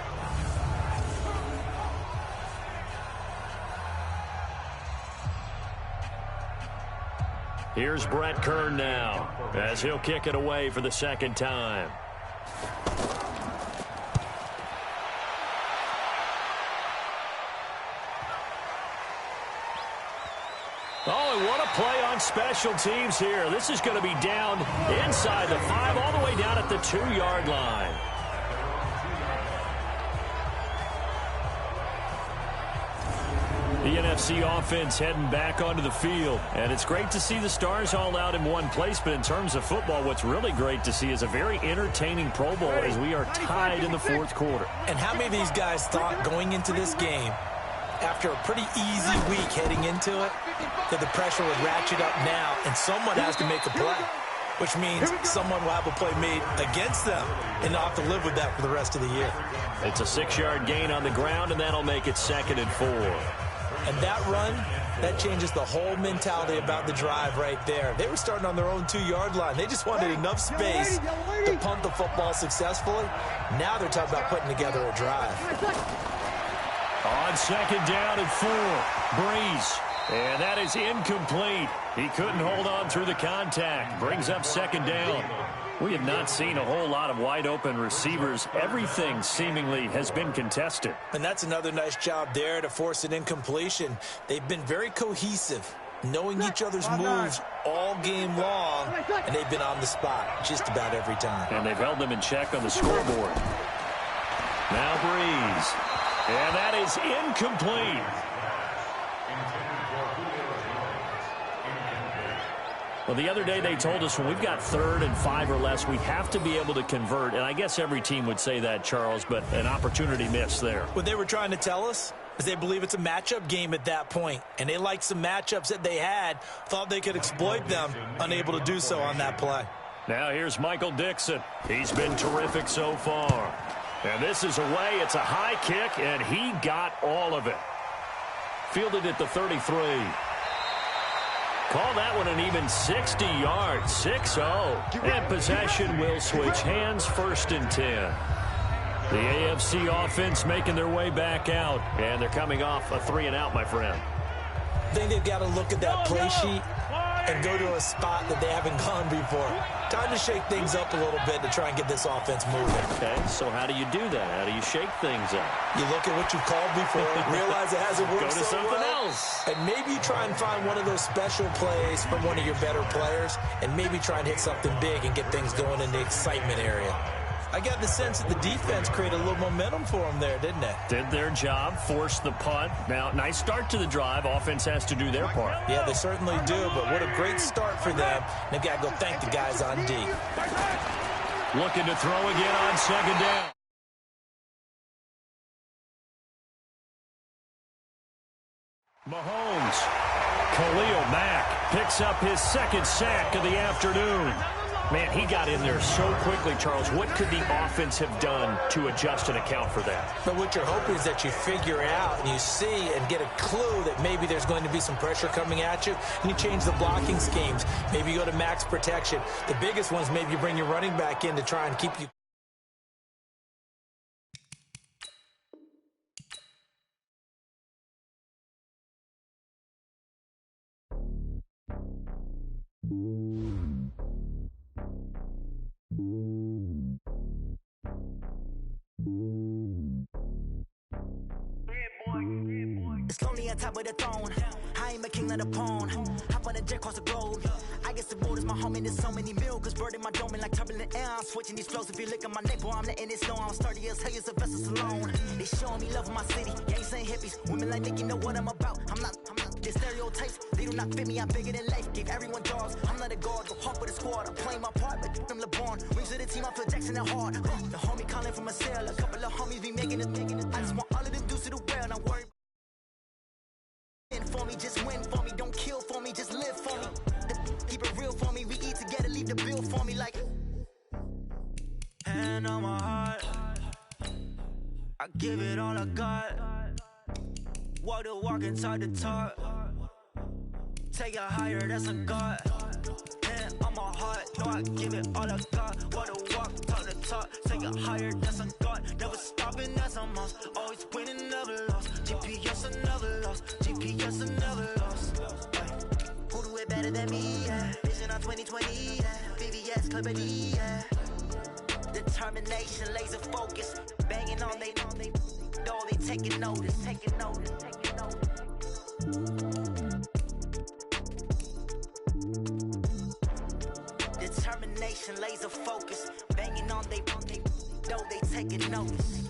Speaker 1: Here's Brett Kern now as he'll kick it away for the second time. Oh, and what a play on special teams here. This is going to be down inside the 5, all the way down at the 2-yard line. The NFC offense heading back onto the field. And it's great to see the stars all out in one place, but in terms of football, what's really great to see is a very entertaining Pro Bowl as we are tied in the fourth quarter.
Speaker 2: And how many of these guys thought going into this game, after a pretty easy week heading into it, that the pressure would ratchet up now and someone has to make a play, which means someone will have a play made against them and not have to live with that for the rest of the year.
Speaker 1: It's a 6-yard gain on the ground, and that'll make it 2nd and 4.
Speaker 2: And that run, that changes the whole mentality about the drive right there. They were starting on their own 2-yard line. They just wanted enough space to punt the football successfully. Now they're talking about putting together a drive.
Speaker 1: On 2nd down and 4, Breeze. And that is incomplete. He couldn't hold on through the contact. Brings up 2nd down. We have not seen a whole lot of wide-open receivers. Everything seemingly has been contested.
Speaker 2: And that's another nice job there to force an incompletion. They've been very cohesive, knowing each other's moves all game long, and they've been on the spot just about every time.
Speaker 1: And they've held them in check on the scoreboard. Now Breeze. And that is incomplete. Well, the other day they told us when we've got 3rd and 5 or less, we have to be able to convert. And I guess every team would say that, Charles, but an opportunity missed there.
Speaker 2: What they were trying to tell us is they believe it's a matchup game at that point. And they liked some matchups that they had, thought they could exploit them, unable to do so on that play.
Speaker 1: Now here's Michael Dixon. He's been terrific so far. And this is away. It's a high kick, and he got all of it. Fielded at the 33. Call that one an even 60 yards, 6-0. And possession will switch hands, 1st and 10. The AFC offense making their way back out, and they're coming off a 3-and-out, my friend.
Speaker 2: I think they've got to look at that play sheet and go to a spot that they haven't gone before. Time to shake things up a little bit to try and get this offense moving.
Speaker 1: Okay, so how do you do that? How do you shake things up?
Speaker 2: You look at what you've called before, realize it hasn't worked
Speaker 1: Go to
Speaker 2: so
Speaker 1: something
Speaker 2: well,
Speaker 1: else.
Speaker 2: and maybe you try and find one of those special plays from one of your better players, and maybe try and hit something big and get things going in the excitement area. I got the sense that the defense created a little momentum for them there, didn't it?
Speaker 1: Did their job, forced the punt. Now, nice start to the drive. Offense has to do their part.
Speaker 2: Yeah, they certainly do, but what a great start for them. And they've got to go thank the guys on D.
Speaker 1: Looking to throw again on 2nd down. Mahomes. Khalil Mack picks up his 2nd sack of the afternoon. Man, he got in there so quickly, Charles. What could the offense have done to adjust and account for that?
Speaker 2: But what you're hoping is that you figure out and you see and get a clue that maybe there's going to be some pressure coming at you, and you change the blocking schemes. Maybe you go to max protection. The biggest ones, maybe you bring your running back in to try and keep you.
Speaker 5: It's lonely on top of the throne. I ain't a king of the pawn. Hop on a jet across the globe. I guess the world is my home and there's so many miracles burning my dome and like turbulent air. I'm switching these flows. If you look at my neck, boy, I'm letting it snow. I'm sturdy as hell, as a vessel alone. They showing me love in my city. Gangs ain't hippies. Women like Nick, you know what I'm about. I'm not. Their stereotypes, they do not fit me. I'm bigger than life. Gave everyone dogs. I'm not a guard. Go hard with the squad. I'm playing my part, but them LeBron. Rings to the team. I feel Jackson and hard. The homie calling from a cell. A couple of homies be making it. I just want all of them dudes to do well. And I'm worried. For me, just win for me, don't kill for me, just live for me. Keep it real for me, we eat together, leave the bill for me like. Hand on my heart, I give it all I got. Walk the walk and talk the talk. Take it higher, that's a God. Hand on my heart, no, I give it all I got. Walk the walk, talk the talk. Take it higher, that's a God. Never stopping, that's a must. Always winning, never lost. GPS, I never lost. GPS, I never lost. Who do it better than me? Yeah. Vision on 2020. Yeah. VVS, Clipper D. Yeah. Determination, laser focus. Banging on they door, they taking notice. Taking notice. Taking notice. Determination, laser focus. Banging on they door, they taking notice.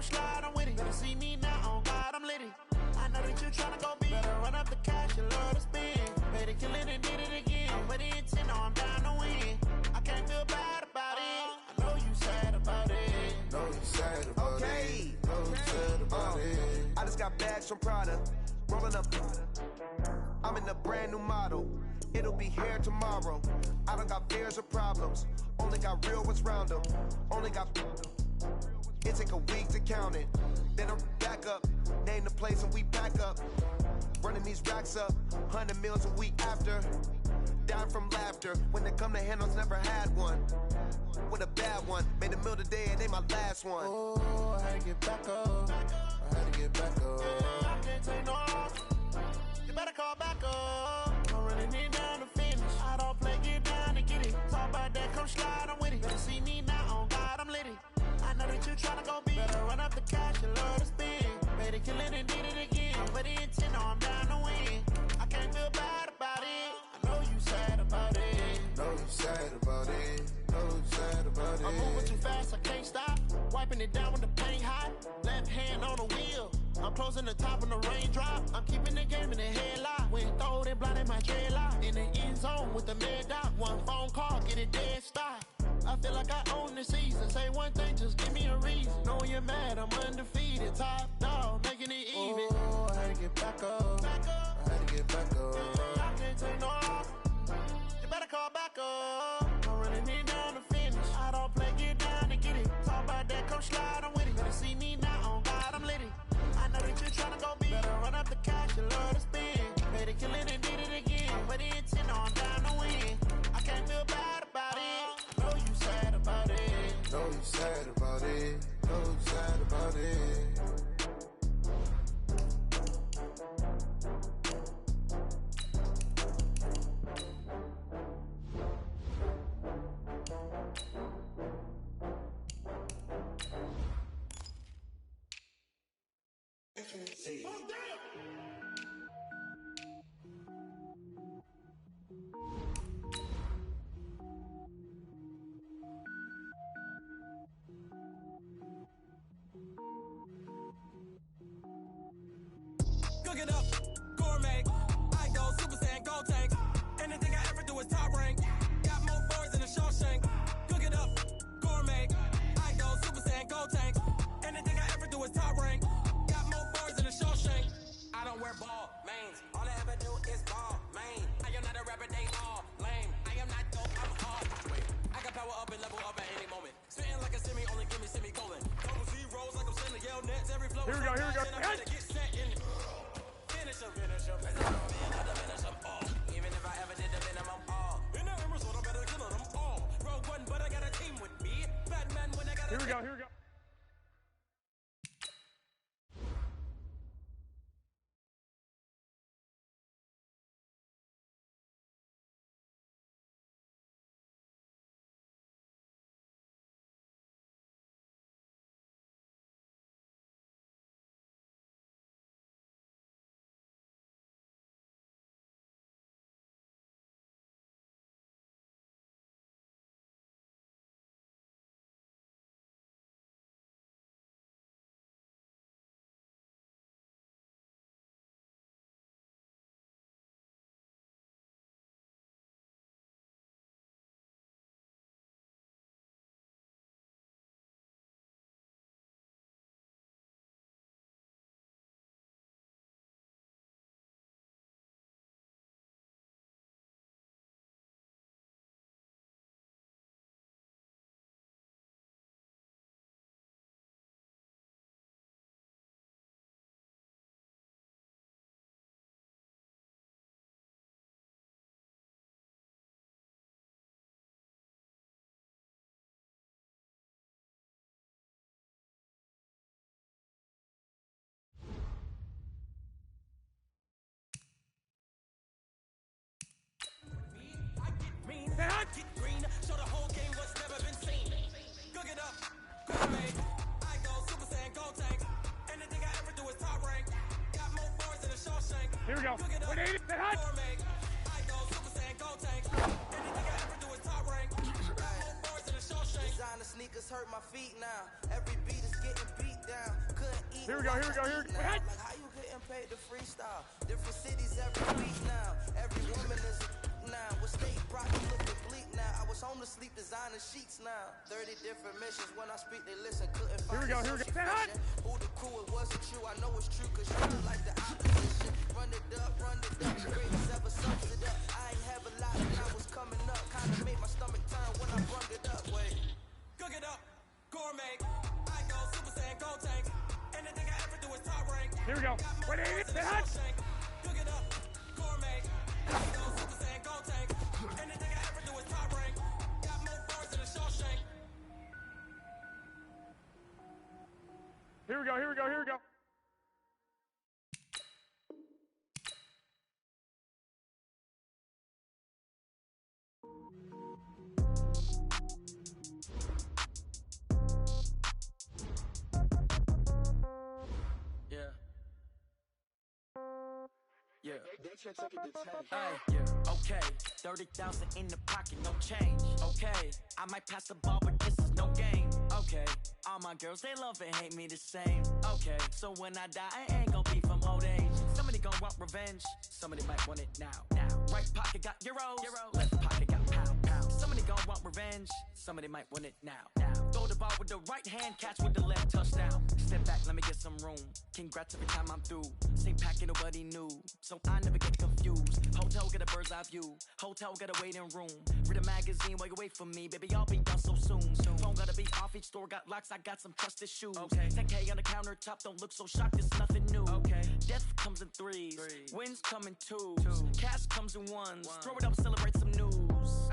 Speaker 6: Slide, I'm with it. Better see me now, on God, I'm litty. I know that you tryna go big. Better run up the cash, you love to spend. Better kill it and did it again. I'm with the intent, no, I'm down to win. I can't feel bad about it. I know you sad about it.
Speaker 7: Know you sad about it. Know you sad about it. I just got bags from Prada. Rolling up. I'm in a brand new model. It'll be here tomorrow. I don't got fears or problems. Only got real ones round them. Only got. It take a week to count it. Then I'm back up. Name the place and we back up. Running these racks up. 100 meals a week after. Down from laughter. When they come to handles, never had one. With a bad one. Made a meal today and they my last one.
Speaker 6: Oh, I had to get back up. I had to get back up. I can't take no loss. You better call back up. I'm running it down to finish. I don't play, get down to get it. Talk about that, come slide, I'm with it. Better see me now, on God, I'm litty. I know it down when the paint hot. Left hand on the wheel. I'm closing the top when the raindrop. I'm keeping the game in the headlock. Went throwed and blinded my dreadlock. In the end zone with the mad dot. One phone call, get it dead stop. I feel like I own the season. Say one thing, just give me a reason. Know you're mad, I'm undefeated. Top dog, making it even.
Speaker 8: Oh, I had to get back up. I had to get back up.
Speaker 6: I can't take no off. You better call back up. I'm running it down to finish. I don't play, get down to get it. Talk about that, come slide, I'm with it. Better see me now, on God, I'm lit it. I know that you're trying to go big. Better run up the cash, you love to spend. Made it, kill it, and did it again. But the intent, no, I'm down to win. I can't feel bad about it. Know you sad about it.
Speaker 8: Know you sad about it. Know you sad about it.
Speaker 9: Cook it up, gourmet. I go Super Saiyan, gold tank. Anything I ever do is top rank. Got more boys than a Shawshank. Cook it up, gourmet. I go Super Saiyan, gold tank. Anything I ever do is top rank. Got more boys than a Shawshank. I don't wear ball mains. All I ever do is ball main. I am not a rapper, they all lame. I am not dope, I'm hard. Wait, I got power up and level up at any moment. Spitting like a semi, only give me semicolon. Double zeros like I'm sending yell nets. Every flow.
Speaker 3: Here we go, here we go.
Speaker 9: Get set in. Finish them. Even if I ever did the minimum all. In the rumors, what I better kill them all. Rogue one, but I got a team with me. Batman when I got a
Speaker 3: Here we go, here we go.
Speaker 9: Get green, show the whole game what's never been seen. Cook it up, gourmet. I go Super Saiyan, gold tank. Anything I ever do is top rank. Got more boys than a Shawshank.
Speaker 3: Here we go.
Speaker 9: Cook it up, gourmet. I go Super Saiyan, gold tank. Anything I ever do is top rank. Got more boys than a Shawshank.
Speaker 10: Designer sneakers hurt my feet now. Every beat is getting beat down. Couldn't eat.
Speaker 3: Here we go, here we go, here we go.
Speaker 10: Like how you getting paid to freestyle? Different cities every week now. Every woman is now. What state brought you looking bleak now? I was home to sleep designing sheets now. 30 different missions. When I speak, they listen. Couldn't find
Speaker 3: Here we go.
Speaker 10: Who the crew, it wasn't true. I know it's true, cause you look like the opposition. Run it up, greatest ever sums it up. I ain't have a lot when I was coming up. Kinda made my stomach turn when I brung it up. Wait.
Speaker 9: Cook it up, gourmet. I go Super Saiyan, gold tank. Anything I ever do is top rank.
Speaker 3: Here we go.
Speaker 9: Cook it up, gourmet. I go Super Saiyan, gold tank. Anything I ever do is top rank. Got more bars than a Shawshank.
Speaker 3: Here we go, here we go, here we go.
Speaker 9: Yeah. Yeah. Okay. 30,000 in the pocket, no change. Okay. I might pass the ball, but this is no game. Okay.
Speaker 5: Okay, all my girls, they love and hate me the same. Okay, so when I die, I ain't gon' be from old age. Somebody gon' want revenge, somebody might want it now. Right pocket got euros, left pocket got pound. Somebody gon' want revenge, somebody might want it now. Throw the ball with the right hand, catch with the left, touchdown. Step back, let me get some room. Congrats every time I'm through. Same packet, nobody knew, so I never get confused. Hotel get a bird's eye view, hotel get a waiting room. Read a magazine while you wait for me, baby, I'll be done so soon. Phone gotta be off, each store got locks, I got some trusted shoes. 10K on the countertop, don't look so shocked, it's nothing new. Death comes in threes, wins come in twos, cash comes in ones. Throw it up, celebrate some news.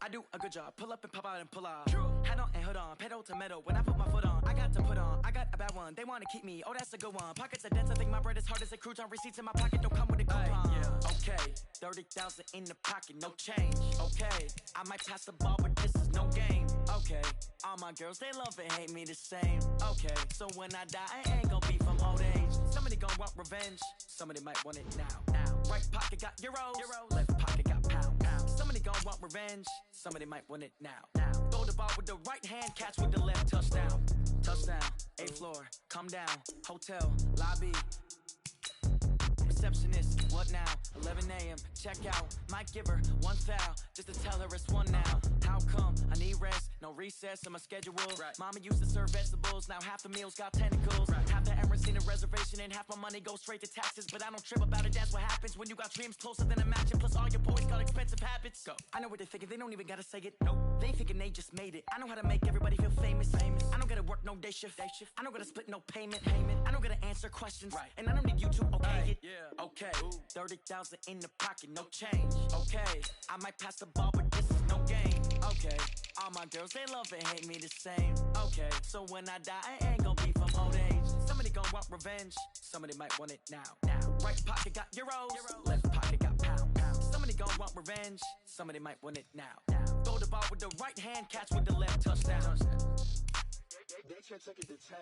Speaker 5: I do a good job, pull up and pop out and pull out. Head on and hood on, pedal to metal. When I put my foot on, I got to put on. I got a bad one, they wanna keep me, oh that's a good one. Pockets are dense, I think my bread is hard as a crouton. Receipts in my pocket don't come with a coupon. Okay, 30,000 in the pocket, no change. Okay, I might pass the ball, but this is no game. Okay, all my girls, they love and hate me the same. Okay, so when I die, I ain't gon' be from old age. Somebody gon' want revenge, somebody might want it now. Right pocket got euros, left pocket got pound. Somebody gon' want revenge, somebody might want it now. Throw the ball with the right hand, catch with the left, touchdown. Touchdown, 8th floor, come down, hotel, lobby. Receptionist, what now? 11 a.m., check out. Might give her one foul, just to tell her it's one now. How come? I need rest, no recess in my schedule. Mama used to serve vegetables, now half the meals got tentacles. Half the Emirates in a reservation and half my money goes straight to taxes. But I don't trip about it, that's what happens when you got dreams closer than a matching. Plus all your boys got expensive habits. Go. I know what they're thinking, they don't even gotta say it. Nope. They thinking they just made it. I know how to make everybody feel famous. I don't gotta work no day shift. I don't gotta split no payment. I don't gotta answer questions. And I don't need you to okay it. Okay, 30,000 in the pocket, no change. Okay, I might pass the ball, but this is no game. Okay, all my girls, they love and hate me the same. Okay, so when I die, I ain't gon' be from old age. Somebody gon' want revenge, somebody might want it now. Right pocket got euros, left pocket got pound. Somebody gon' want revenge, somebody might want it now. Throw the ball with the right hand, catch with the left, touchdown.
Speaker 11: They should take it to 10.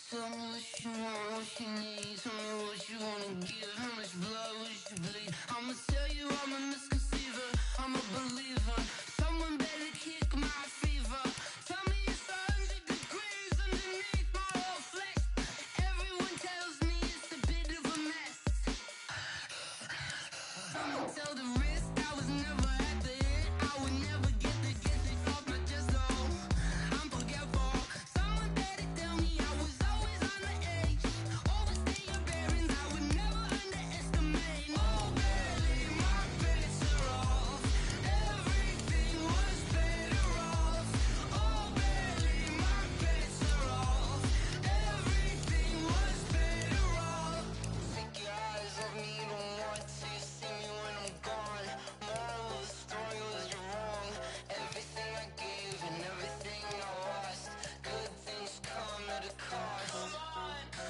Speaker 12: Tell me what you want, what you need. Tell me what you wanna give. How much blood would you bleed? I'ma tell you I'm a misconceiver, I'm a believer. Someone better kick my fever. Tell me it's 100 degrees underneath my whole flesh. Everyone tells me it's a bit of a mess. I'ma tell the risk I was never at the hit. I would never get it off my chest though. I'm forgetful. Someone better tell me I was always on the edge. Overstay your bearings, I would never underestimate. Oh barely, my bets are off. Everything was better off. Oh barely, my bets are off. Everything was better off. Take your eyes off me, you don't want to see me when I'm gone. Moral of the story was you're wrong. Everything I gave and everything I lost. Good things come at a cost.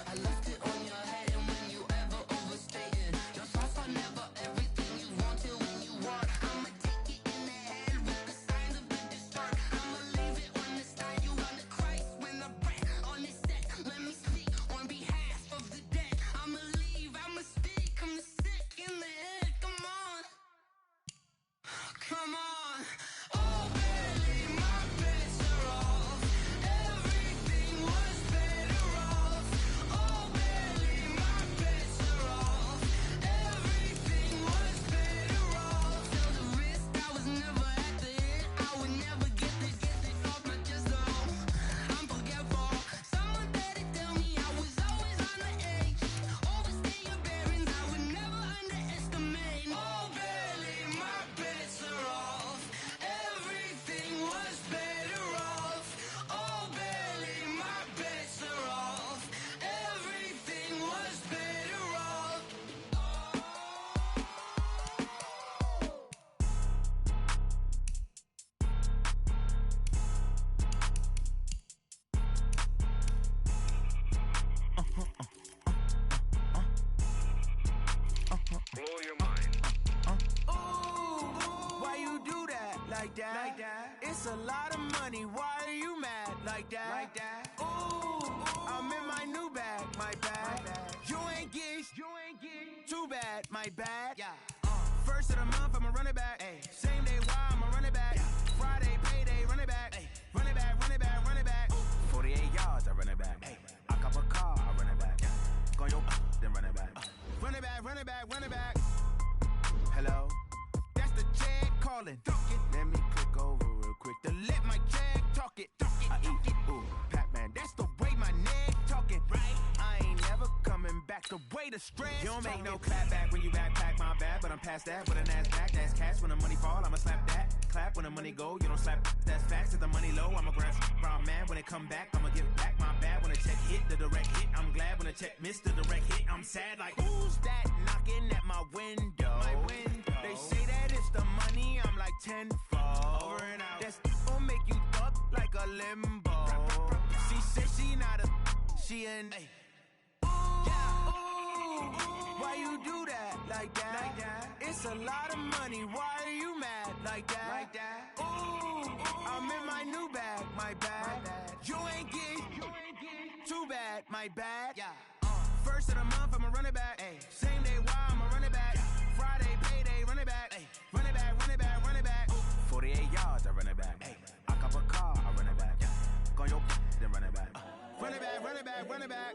Speaker 12: I left it on your head, and when you ever overstated, your thoughts are never everything you wanted when you want. I'ma take it in the head with the signs of the disturbed. I'ma leave it on the side. You on the Christ when I breath on this set. Let me speak on behalf of the dead. I'ma leave, I'ma speak. I'm the sick in the head. Come on, come on. Oh, barely, my bets are off. Everything was better off. Oh, barely, my bets are off. Everything was better off. Tell the risk I was never at the hit. I would never get it off my chest though. I'm forgetful. Someone better tell me I was always on the edge. Overstay your bearings, I would never underestimate. Oh, barely, my bets are off. Everything was better off. Oh, barely, my bets are off. Everything was better off.
Speaker 6: Blow your mind.
Speaker 10: Ooh, why you do that? like that. It's a lot of money, why are you mad like that? Ooh, I'm in my new bag, my bad. You ain't get too bad, my bad. First of the month, I'ma run it back. Same day, why I'ma run it back. Friday, payday, run it back. Run it back, run it back, run it back. 48 yards, I run it back. I cop a car, I run it back. Go your then run it back. Run it back, run it back, run it back. Hello? That's the jag calling. Let me click over real quick to let my jag talk it. I eat it, ooh, Pac-Man. That's the way my neck talking. Right? I ain't never coming back. The way the stress. You don't make no clap back when you backpack, my bad. But I'm past that with an ass back. That's cash when the money fall. I'ma slap that. Clap when the money go. You don't slap. That's facts. If the money low, I'ma grab brown man. When it come back, I'ma give back my bad. When the check hit, the direct hit. I'm glad when the check missed the direct hit. I'm sad like who's that knocking at my window? My window. They say that it's the money. I'm like tenfold. Over and out. That's gon' make you up like a limbo. She said she not a. She an. Why you do that like that? It's a lot of money. Why are you mad like that? Ooh, I'm in my new bag, my bad. You ain't get too bad, my bad. First of the month, I'ma run it back. Same day, why I'ma run it back. Friday, payday, run it back. Run it back, run it back, run it back. 48 yards, I run it back. I cop a car, I run it back. Go your then run it back. Run it back, run it back, run it back.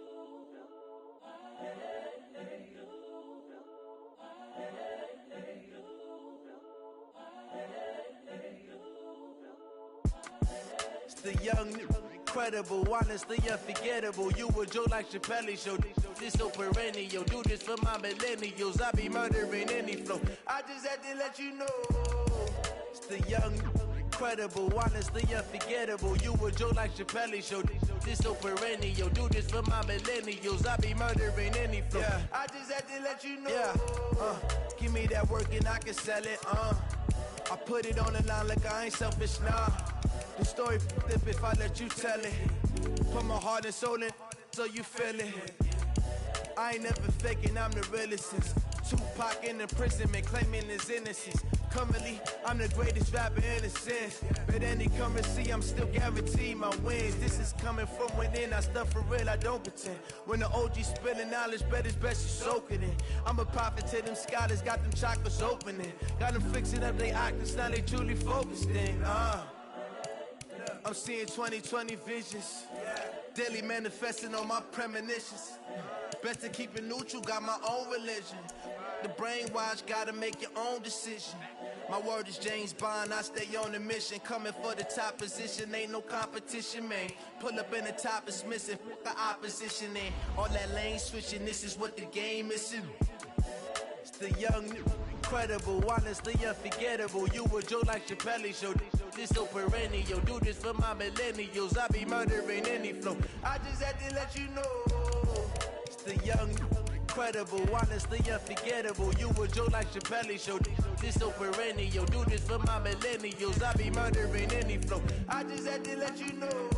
Speaker 13: It's the young, incredible, honestly unforgettable. You a Joe like Chappelle show. This so perennial. Do this for my millennials. I be murdering any flow. I just had to let you know. It's the young, incredible, honestly unforgettable. You a Joe like Chappelle show. This so perennial. Do this for my millennials. I be murdering any flow. I just had to let you know. Give me that work and I can sell it. I put it on the line like I ain't selfish, nah. The story flip if I let you tell it. Put my heart and soul in so you feel it. I ain't never faking, I'm the realest since Tupac in imprisonment, claiming his innocence. Currently, I'm the greatest rapper in a sense. But any currency, I'm still guaranteed my wins. This is coming from within, I stuff for real, I don't pretend. When the OG spilling knowledge, bet it's best you soak it in. I'm a prophet to them scholars, got them chakras opening. Got them fixing up they octaves, now they truly focused in. I'm seeing 2020 visions. Daily manifesting on my premonitions. Best to keep it neutral, got my own religion. The brainwash, gotta make your own decision. My word is James Bond, I stay on the mission. Coming for the top position, ain't no competition, man. Pull up in the top, it's missing, the opposition in. All that lane switching, this is what the game missing. It's the young, incredible, honestly unforgettable. You a Joe like Chappelle show. This so perennial. Do this for my millennials. I be murdering any flow. I just had to let you know. It's the young, incredible, honestly unforgettable. You a Joe like Chappelle show. This so perennial. Do this for my millennials. I be murdering any flow. I just had to let you know.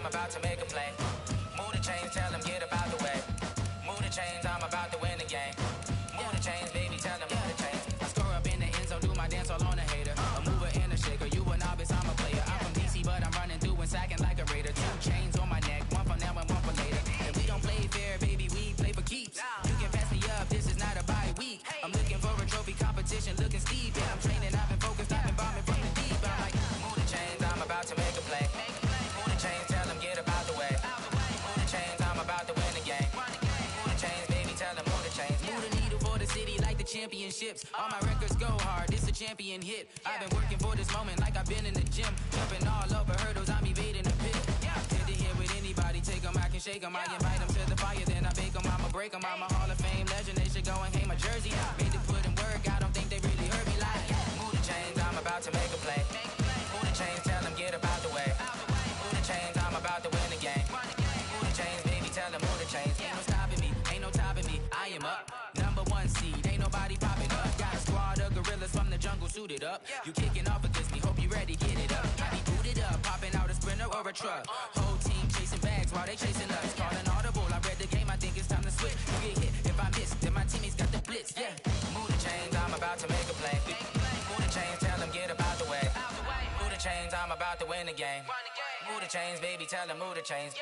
Speaker 14: About to make a play. Move the chains, tell them get up out the way. Move the chains, I'm about to win the game. Move the chains, baby, tell them move the chains. I score up in the end zone, do my dance all on a hater. A mover and a shaker, you a novice, I'm a player. I'm from DC, but I'm running through and sacking like a raider. 2 chains on my neck, one for now and one for later. And we don't play fair, baby, we play for keeps. You can pass me up, this is not a bye week. I'm looking for a trophy competition, looking steep. Yeah, I'm training, I've been focused, I've been bombing from the deep. I'm like, move the chains, I'm about to make a play. Move the chains, tell them get up out the way. championships. All my records go hard, this a champion hit. I've been working for this moment like I've been in the gym. Jumping all over hurdles, I'm evading the pit. Head to head with anybody, take them, I can shake them. I invite them to the fire, then I bake them, I'ma break them. I'm a Hall of Fame legend, they should go and hang my jersey. Made to put in work, I don't think they really heard me like. Move the chains, I'm about to make a play. Move the chains, tell them get up out the way. Move the chains, I'm about to win the game. Move the chains, baby, tell them move the chains. Ain't no stopping me, ain't no topping me. I am up, number one seed, ain't nobody popping up. Got a squad of gorillas from the jungle suited up. You kicking off against me, hope you ready, get it up. I be booted up, popping out a sprinter or a truck. Whole team chasing bags while they chasing us. Calling audible, I read the game, I think it's time to switch. You get hit, if I miss, then my teammates got the blitz, yeah. Move the chains, I'm about to make a play. Move the chains, tell them get up out the way. Move the chains, I'm about to win the game. Move the chains, baby, tell them move the chains.